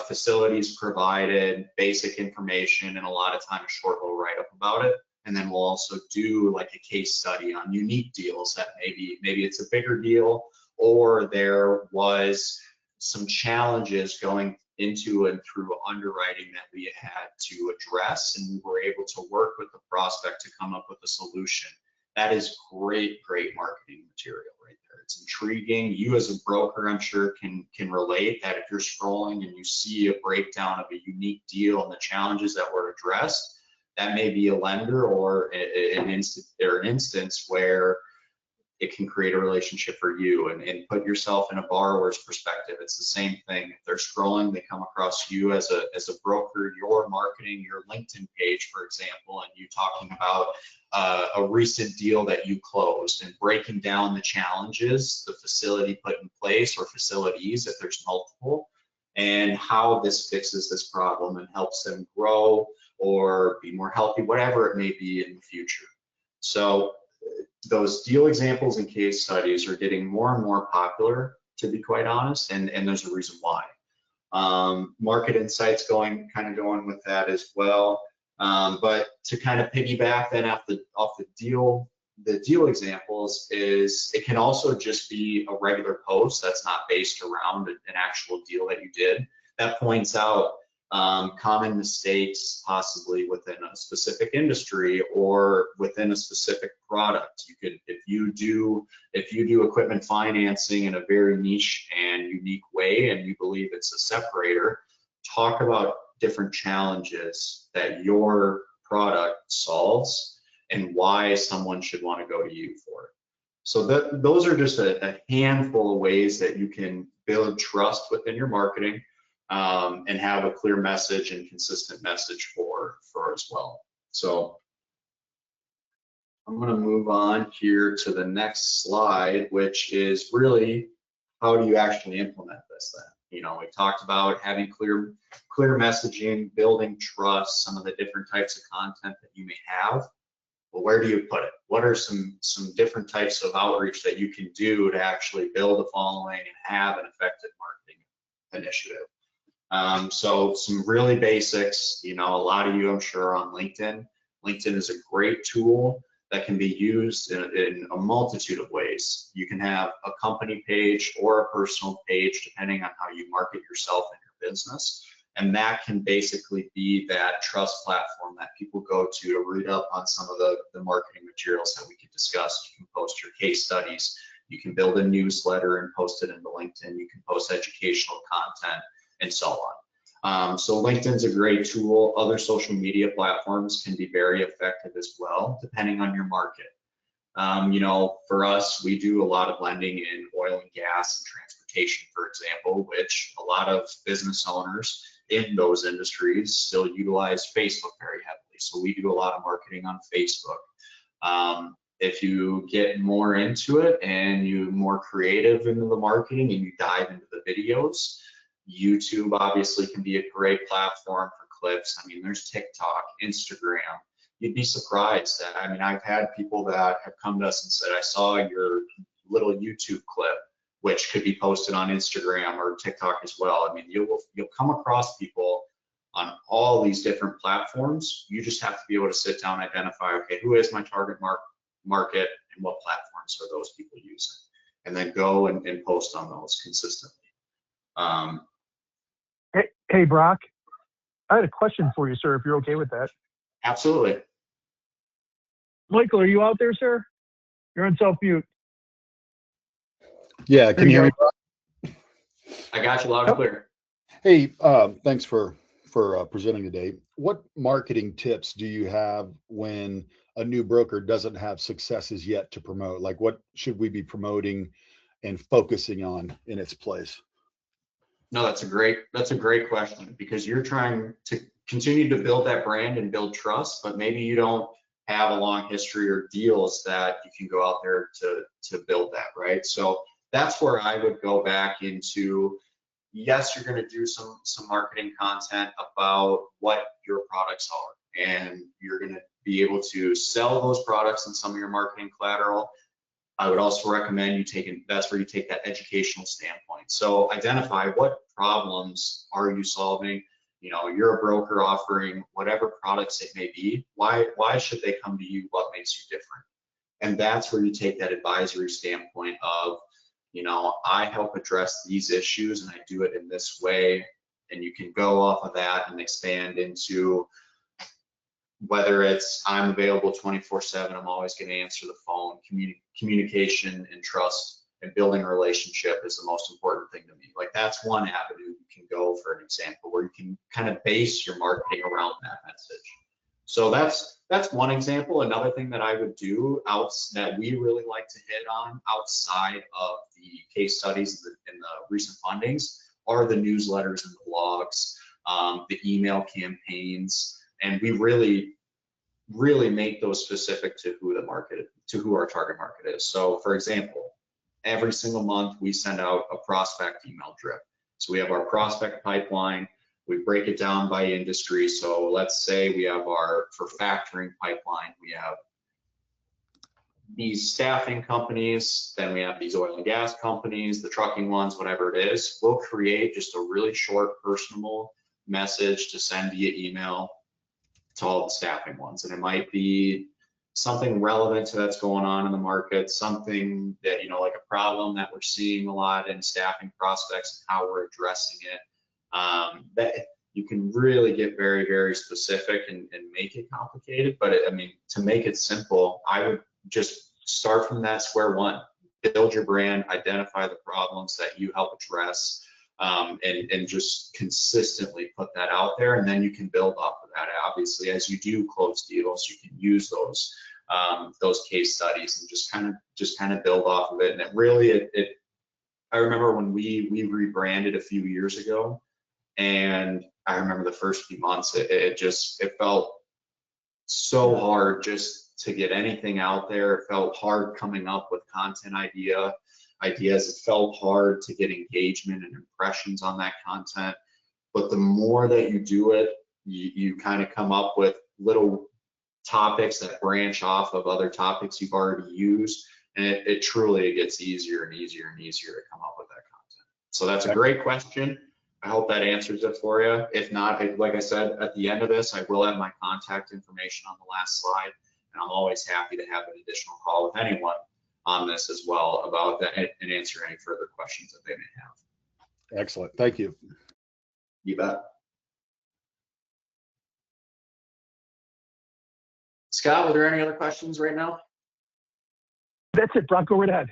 facilities provided, basic information, and a lot of time a short little write-up about it. And then we'll also do like a case study on unique deals that maybe it's a bigger deal, or there was some challenges going into and through underwriting that we had to address, and we were able to work with the prospect to come up with a solution. That is great marketing material right there. It's intriguing. You as a broker, I'm sure, can relate that if you're scrolling and you see a breakdown of a unique deal and the challenges that were addressed, that may be a lender or an instance where it can create a relationship for you, and put yourself in a borrower's perspective. It's the same thing. If they're scrolling, they come across you as a broker, you're marketing your LinkedIn page, for example, and you talking about a recent deal that you closed and breaking down the challenges the facility put in place, or facilities if there's multiple, and how this fixes this problem and helps them grow or be more healthy, whatever it may be in the future. So those deal examples and case studies are getting more and more popular, to be quite honest, and there's a reason why. Market insights going with that as well. But to kind of piggyback then off the deal examples, is it can also just be a regular post that's not based around an actual deal that you did, that points out common mistakes possibly within a specific industry or within a specific product. You could, if you do equipment financing in a very niche and unique way, and you believe it's a separator, talk about different challenges that your product solves and why someone should want to go to you for it. So those are just a handful of ways that you can build trust within your marketing, and have a clear message and consistent message for as well. So I'm going to move on here to the next slide, which is really, how do you actually implement this then? You know, we talked about having clear messaging, building trust, some of the different types of content that you may have. Well, where do you put it? What are some different types of outreach that you can do to actually build a following and have an effective marketing initiative? So some really basics, you know, a lot of you I'm sure are on LinkedIn. LinkedIn is a great tool that can be used in a multitude of ways. You can have a company page or a personal page, depending on how you market yourself and your business. And that can basically be that trust platform that people go to read up on some of the marketing materials that we could discuss. You can post your case studies. You can build a newsletter and post it into LinkedIn. You can post educational content, and so on. So LinkedIn's a great tool. Other social media platforms can be very effective as well, depending on your market. You know, for us, we do a lot of lending in oil and gas and transportation, for example, which a lot of business owners in those industries still utilize Facebook very heavily. So we do a lot of marketing on Facebook. If you get more into it and you're more creative into the marketing and you dive into the videos, YouTube obviously can be a great platform for clips. I mean, there's TikTok, Instagram. You'd be surprised that, I mean, I've had people that have come to us and said, I saw your little YouTube clip, which could be posted on Instagram or TikTok as well. I mean, you'll come across people on all these different platforms. You just have to be able to sit down and identify, okay, who is my target market and what platforms are those people using? And then go and post on those consistently. Hey, Brock, I had a question for you, sir, if you're okay with that. Absolutely. Michael, are you out there, sir? You're on self-mute. Yeah, can you hear me, Brock? I got you loud and clear. Hey, thanks for presenting today. What marketing tips do you have when a new broker doesn't have successes yet to promote? Like, what should we be promoting and focusing on in its place? No, that's a great question, because you're trying to continue to build that brand and build trust, but maybe you don't have a long history or deals that you can go out there to build that, right? So that's where I would go back into, yes, you're going to do some marketing content about what your products are, and you're going to be able to sell those products in some of your marketing collateral. I would also recommend that's where you take that educational standpoint. So identify what problems are you solving. You know, you're a broker offering whatever products it may be. Why should they come to you? What makes you different? And that's where you take that advisory standpoint of, you know, I help address these issues and I do it in this way. And you can go off of that and expand into whether it's I'm available 24/7, I'm always going to answer the phone. Communication and trust and building a relationship is the most important thing to me. Like, that's one avenue you can go, for an example, where you can kind of base your marketing around that message. So that's one example. Another thing that I would do that we really like to hit on outside of the case studies and the recent fundings are the newsletters and the blogs, the email campaigns, and we really make those specific to who our target market is. So for example, every single month we send out a prospect email drip. So we have our prospect pipeline. We break it down by industry. So let's say we have for factoring pipeline, we have these staffing companies, then we have these oil and gas companies, the trucking ones, whatever it is. We'll create just a really short personal message to send via email to all the staffing ones. And it might be something relevant to that's going on in the market, something that, like a problem that we're seeing a lot in staffing prospects and how we're addressing it. That you can really get very, very specific and make it complicated. But to make it simple, I would just start from that square one, build your brand, identify the problems that you help address, and just consistently put that out there. And then you can build off of that. Obviously, as you do close deals, you can use those case studies and just kind of build off of it. And it really, I remember when we rebranded a few years ago, and I remember the first few months, it felt so hard just to get anything out there. It felt hard coming up with content ideas. It felt hard to get engagement and impressions on that content. But the more that you do it, you kind of come up with little topics that branch off of other topics you've already used. And it truly gets easier and easier and easier to come up with that content. So that's a great question. I hope that answers it for you. If not, like I said, at the end of this, I will have my contact information on the last slide, and I'm always happy to have an additional call with anyone on this as well about that and answer any further questions that they may have. Excellent. Thank you. You bet. Scott, were there any other questions right now? That's it, Brock, go right ahead.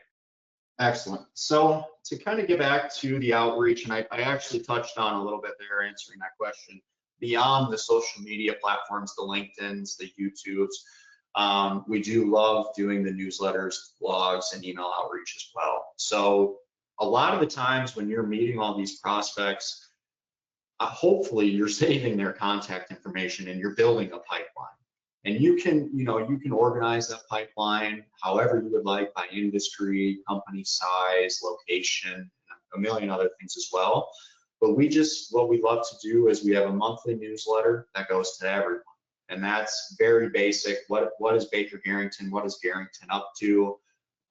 Excellent. So to kind of get back to the outreach, and I actually touched on a little bit there answering that question, beyond the social media platforms, the LinkedIns, the YouTubes, we do love doing the newsletters, blogs, and email outreach as well. So a lot of the times when you're meeting all these prospects, hopefully you're saving their contact information and you're building a pipeline. And you can organize that pipeline however you would like, by industry, company size, location, a million other things as well. But what we love to do is we have a monthly newsletter that goes to everyone. And that's very basic. What is Baker Harrington? What is Garrington up to?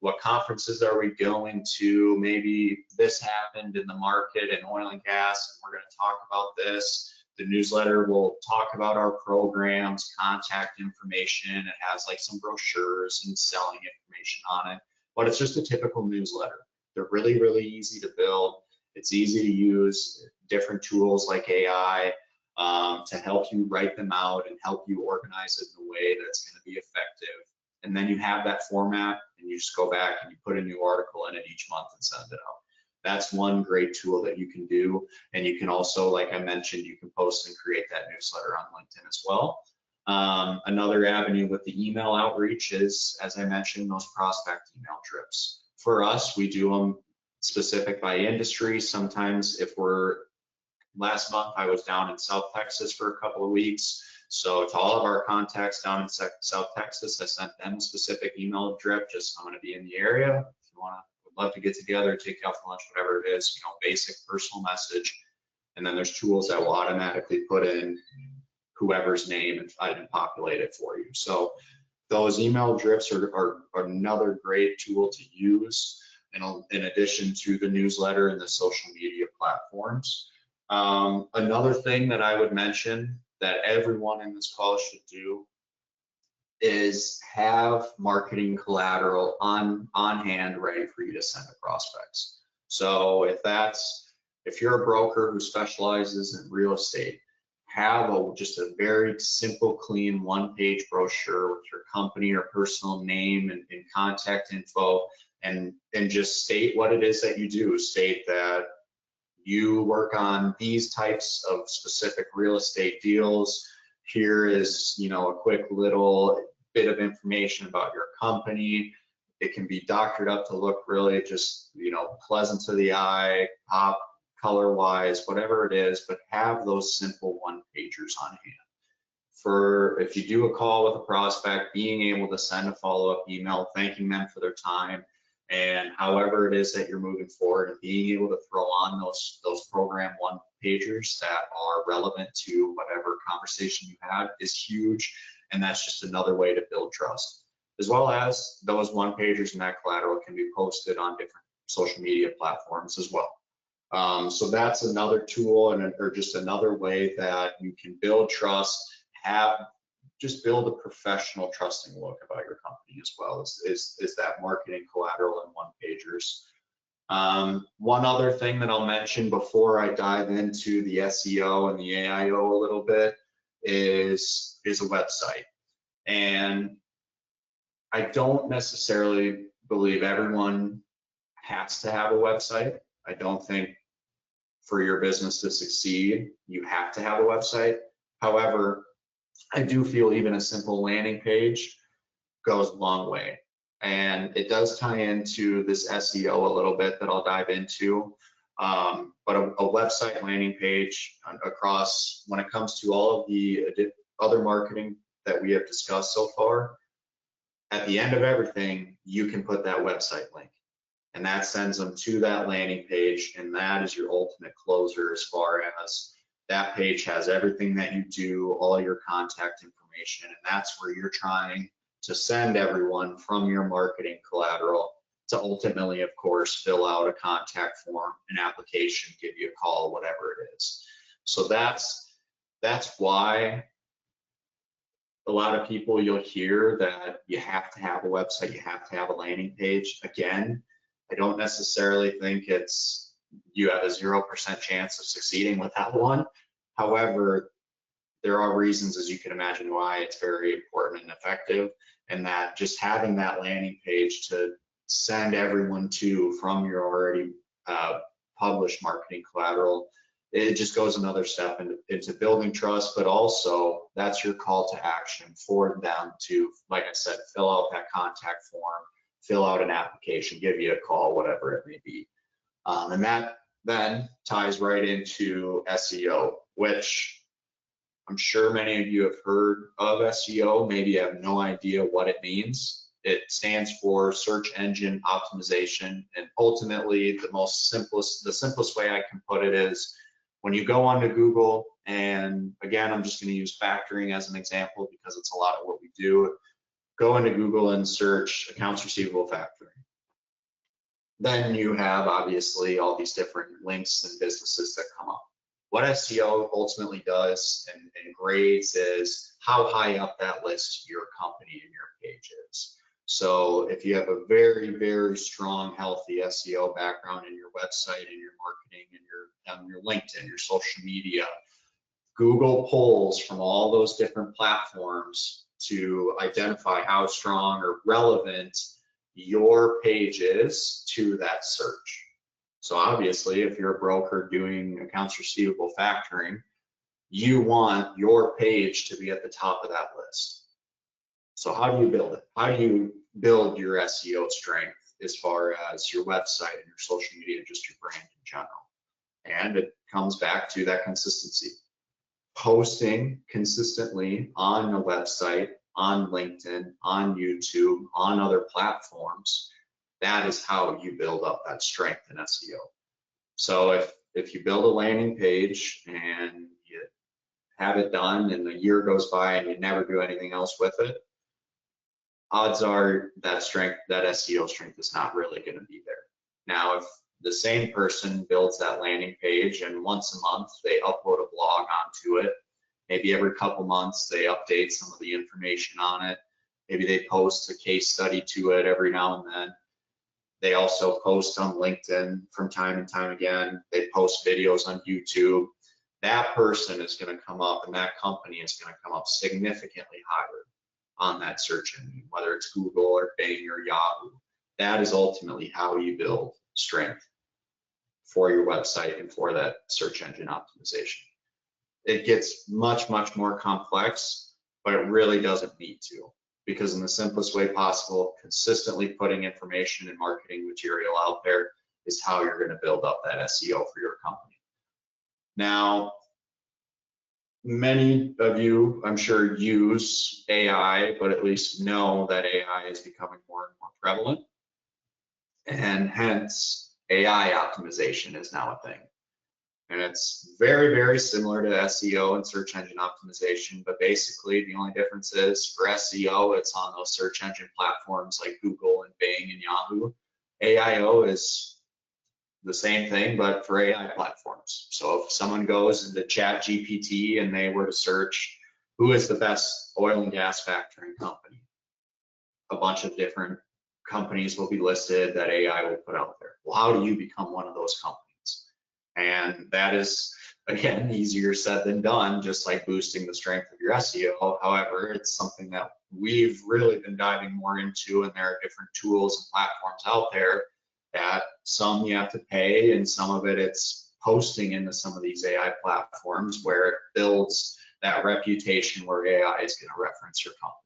What conferences are we going to? Maybe this happened in the market in oil and gas, and we're going to talk about this. The newsletter will talk about our programs, contact information. It has like some brochures and selling information on it, but it's just a typical newsletter. They're really, really easy to build. It's easy to use different tools like AI to help you write them out and help you organize it in a way that's going to be effective. And then you have that format and you just go back and you put a new article in it each month and send it out. That's one great tool that you can do. And you can also, like I mentioned, you can post and create that newsletter on LinkedIn as well. Another avenue with the email outreach is, as I mentioned, those prospect email drips. For us, we do them specific by industry. Sometimes last month I was down in South Texas for a couple of weeks. So to all of our contacts down in South Texas, I sent them a specific email drip, just I'm going to be in the area. If you want to, would love to get together, take you out for lunch, whatever it is, basic personal message. And then there's tools that will automatically put in whoever's name and populate it for you. So those email drips are another great tool to use in addition to the newsletter and the social media platforms. Another thing that I would mention that everyone in this call should do is have marketing collateral on hand ready for you to send to prospects. So if you're a broker who specializes in real estate, have just a very simple, clean one-page brochure with your company or personal name and contact info, and just state what it is that you do. State that you work on these types of specific real estate deals. here is, you know, a quick little bit of information about your company. It can be doctored up to look really just, you know, pleasant to the eye, pop color wise, whatever it is, but have those simple one pagers on hand. For if you do a call with a prospect, being able to send a follow-up email, thanking them for their time, and however it is that you're moving forward, and being able to throw on those program one pagers that are relevant to whatever conversation you had is huge. And that's just another way to build trust, as well as those one pagers and that collateral can be posted on different social media platforms as well. So that's another tool or just another way that you can build trust, just build a professional, trusting look about your company as well is that marketing collateral and one pagers. One other thing that I'll mention before I dive into the SEO and the AIO a little bit is a website. And I don't necessarily believe everyone has to have a website. I don't think for your business to succeed, you have to have a website. However, I do feel even a simple landing page goes a long way. And it does tie into this SEO a little bit that I'll dive into. But a website landing page across, when it comes to all of the other marketing that we have discussed so far, at the end of everything, you can put that website link. And that sends them to that landing page, and that is your ultimate closer as far as that page has everything that you do, all your contact information, and that's where you're trying to send everyone from your marketing collateral to ultimately, of course, fill out a contact form, an application, give you a call, whatever it is. So that's why a lot of people, you'll hear that you have to have a website, you have to have a landing page. Again, I don't necessarily think you have a 0% chance of succeeding with that one. However, there are reasons, as you can imagine, why it's very important and effective, and that just having that landing page to send everyone to from your already published marketing collateral, it just goes another step into building trust, but also that's your call to action for them to, like I said, fill out that contact form, fill out an application, give you a call, whatever it may be. And that then ties right into SEO, which I'm sure many of you have heard of SEO, maybe you have no idea what it means. It stands for search engine optimization, and ultimately the simplest way I can put it is when you go onto Google, and again, I'm just going to use factoring as an example because it's a lot of what we do. Go into Google and search accounts receivable factoring. Then you have obviously all these different links and businesses that come up. What SEO ultimately does and grades is how high up that list your company and your page is. So if you have a very, very strong, healthy SEO background in your website and your marketing and your LinkedIn, your social media, Google pulls from all those different platforms to identify how strong or relevant your page is to that search. So obviously, if you're a broker doing accounts receivable factoring, you want your page to be at the top of that list. So how do you build it? How do you build your SEO strength as far as your website and your social media and just your brand in general? And it comes back to that consistency. Posting consistently on a website, on LinkedIn, on YouTube, on other platforms, that is how you build up that strength in SEO. So if you build a landing page and you have it done and a year goes by and you never do anything else with it, odds are that SEO strength is not really going to be there. Now, if the same person builds that landing page and once a month they upload a blog onto it, maybe every couple months they update some of the information on it, maybe they post a case study to it every now and then. They also post on LinkedIn from time and time again. They post videos on YouTube. That person is going to come up, and that company is going to come up significantly higher on that search engine, whether it's Google or Bing or Yahoo. That is ultimately how you build strength for your website and for that search engine optimization. it gets much, much more complex, but it really doesn't need to, because in the simplest way possible, consistently putting information and marketing material out there is how you're going to build up that SEO for your company. Now, many of you, I'm sure, use AI, but at least know that AI is becoming more and more prevalent, and hence AI optimization is now a thing. And it's very, very similar to SEO and search engine optimization, but basically the only difference is for SEO, it's on those search engine platforms like Google and Bing and Yahoo. AIO is the same thing, but for AI platforms. So if someone goes into Chat GPT and they were to search, who is the best oil and gas factoring company? A bunch of different companies will be listed that AI will put out there. Well, how do you become one of those companies? And that is, again, easier said than done, just like boosting the strength of your SEO. However, it's something that we've really been diving more into, and there are different tools and platforms out there that some you have to pay, and some of it's posting into some of these AI platforms where it builds that reputation where AI is going to reference your company.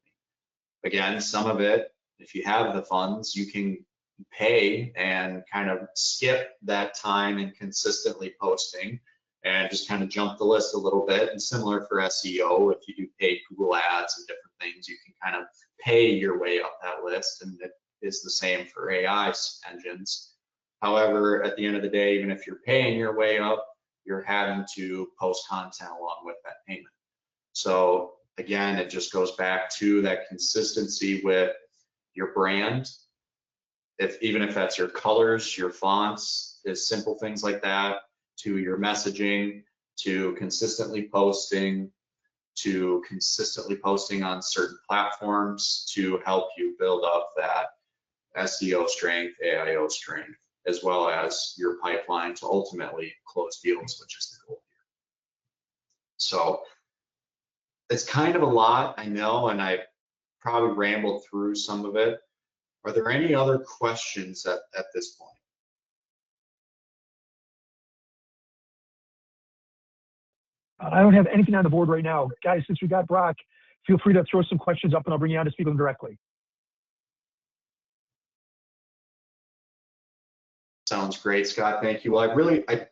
Again, some of it, if you have the funds, you can pay and kind of skip that time and consistently posting and just kind of jump the list a little bit. And similar for SEO, if you do paid Google ads and different things, you can kind of pay your way up that list, and it is the same for AI engines. However, at the end of the day, even if you're paying your way up, you're having to post content along with that payment. So again, it just goes back to that consistency with your brand. Even if that's your colors, your fonts, is simple things like that, to your messaging, to consistently posting on certain platforms to help you build up that SEO strength, AIO strength, as well as your pipeline to ultimately close deals, which is the goal here. So it's kind of a lot, I know, and I probably rambled through some of it. Are there any other questions at this point? I don't have anything on the board right now. Guys, since we got Brock, feel free to throw some questions up and I'll bring you on to speak to them directly. Sounds great, Scott. Thank you. Well,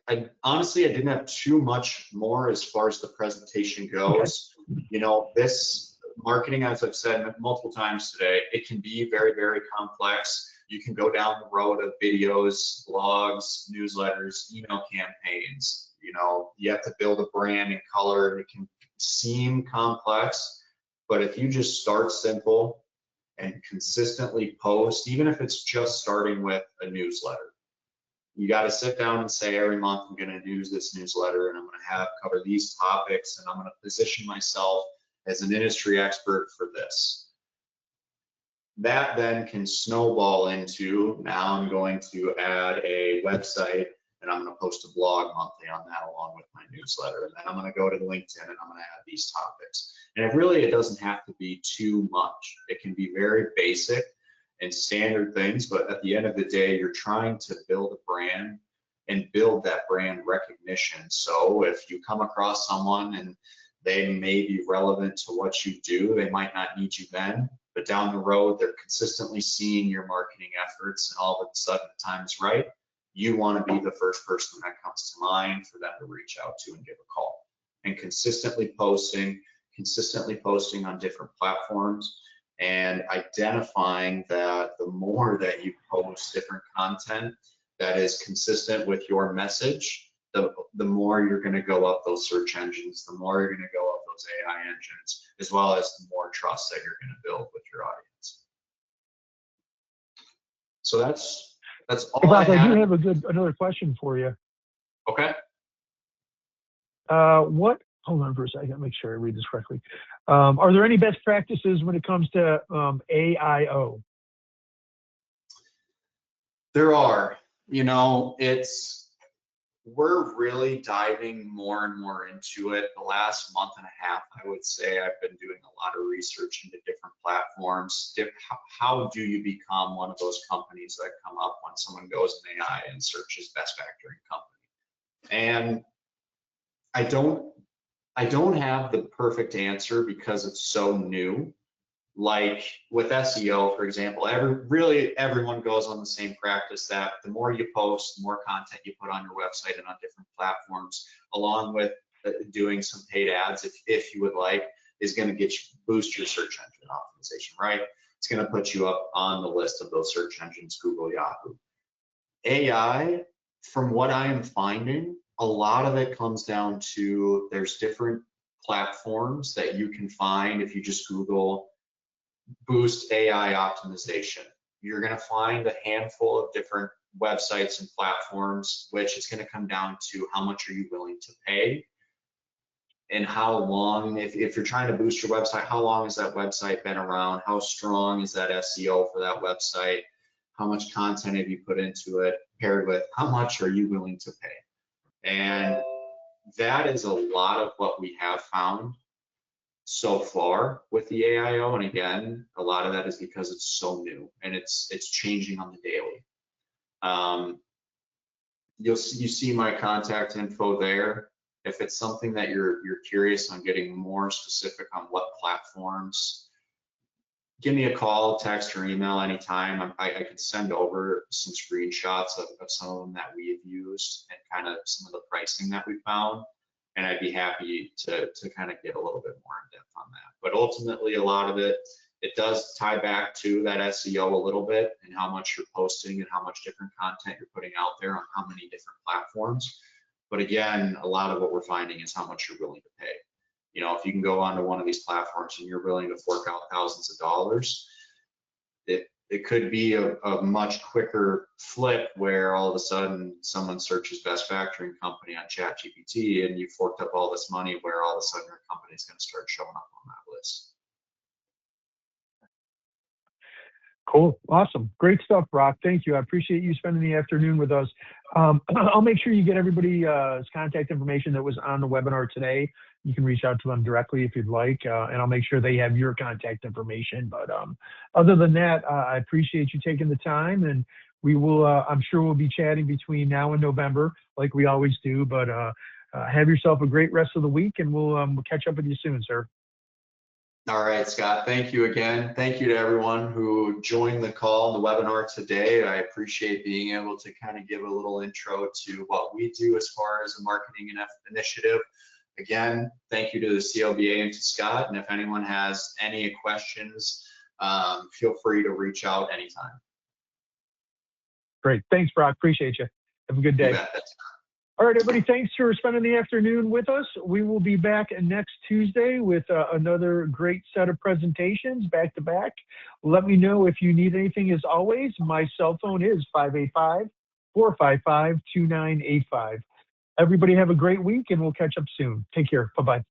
I honestly, I didn't have too much more as far as the presentation goes. Okay. You know, this marketing, as I've said multiple times today, it can be very, very complex. You can go down the road of videos, blogs, newsletters, email campaigns. You know, you have to build a brand and color. It can seem complex, but if you just start simple and consistently post, even if it's just starting with a newsletter, you got to sit down and say, every month I'm going to use this newsletter and I'm going to cover these topics, and I'm going to position myself as an industry expert for this. That then can snowball into, now I'm going to add a website and I'm going to post a blog monthly on that along with my newsletter. And then I'm going to go to LinkedIn and I'm going to add these topics. And it doesn't have to be too much. It can be very basic and standard things, but at the end of the day, you're trying to build a brand and build that brand recognition. So if you come across someone and they may be relevant to what you do, they might not need you then, but down the road, they're consistently seeing your marketing efforts, and all of a sudden the time is right. You want to be the first person that comes to mind for them to reach out to and give a call. And consistently posting on different platforms, and identifying that the more that you post different content that is consistent with your message, the more you're going to go up those search engines, the more you're going to go up those AI engines, as well as the more trust that you're going to build with your audience. So that's all. Brock, I do have another question for you. Okay. Hold on for a second, make sure I read this correctly. Are there any best practices when it comes to AIO? There are. You know, we're really diving more and more into it. The last month and a half, I would say, I've been doing a lot of research into different platforms. How do you become one of those companies that come up when someone goes in AI and searches best factoring company? And I don't I don't have the perfect answer because it's so new. Like with SEO, for example, really everyone goes on the same practice that the more you post, the more content you put on your website and on different platforms, along with doing some paid ads, if you would like, is going to boost your search engine optimization, right? It's going to put you up on the list of those search engines, Google, Yahoo. AI, from what I am finding, a lot of it comes down to there's different platforms that you can find if you just Google boost AI optimization. You're going to find a handful of different websites and platforms, which is going to come down to how much are you willing to pay and how long, if you're trying to boost your website, how long has that website been around? How strong is that SEO for that website? How much content have you put into it, paired with how much are you willing to pay? And that is a lot of what we have found so far with the AIO. And again, a lot of that is because it's so new and it's changing on the daily. You see my contact info there. If it's something that you're curious on getting more specific on what platforms, give me a call, text, or email anytime. I could send over some screenshots of some of them that we have used and kind of some of the pricing that we found. And I'd be happy to kind of get a little bit more in depth on that. But ultimately, a lot of it does tie back to that SEO a little bit and how much you're posting and how much different content you're putting out there on how many different platforms. But again, a lot of what we're finding is how much you're willing to pay. You know, if you can go onto one of these platforms and you're willing to fork out thousands of dollars, it could be a much quicker flip where all of a sudden someone searches best factoring company on ChatGPT and you forked up all this money where all of a sudden your company is going to start showing up on that list. Cool. Awesome. Great stuff, Brock. Thank you. I appreciate you spending the afternoon with us. I'll make sure you get everybody's contact information that was on the webinar today. You can reach out to them directly if you'd like, and I'll make sure they have your contact information. But other than that, I appreciate you taking the time, and we will, I'm sure we'll be chatting between now and November like we always do. But have yourself a great rest of the week, and we'll catch up with you soon, sir. All right, Scott, thank you again. Thank you to everyone who joined the call, the webinar today. I appreciate being able to kind of give a little intro to what we do as far as a marketing initiative. Again, thank you to the CLBA and to Scott. And if anyone has any questions, feel free to reach out anytime. Great. Thanks, Brock. Appreciate you. Have a good day. All right, everybody, thanks for spending the afternoon with us. We will be back next Tuesday with another great set of presentations back to back. Let me know if you need anything. As always, my cell phone is 585-455-2985. Everybody have a great week, and we'll catch up soon. Take care. Bye-bye.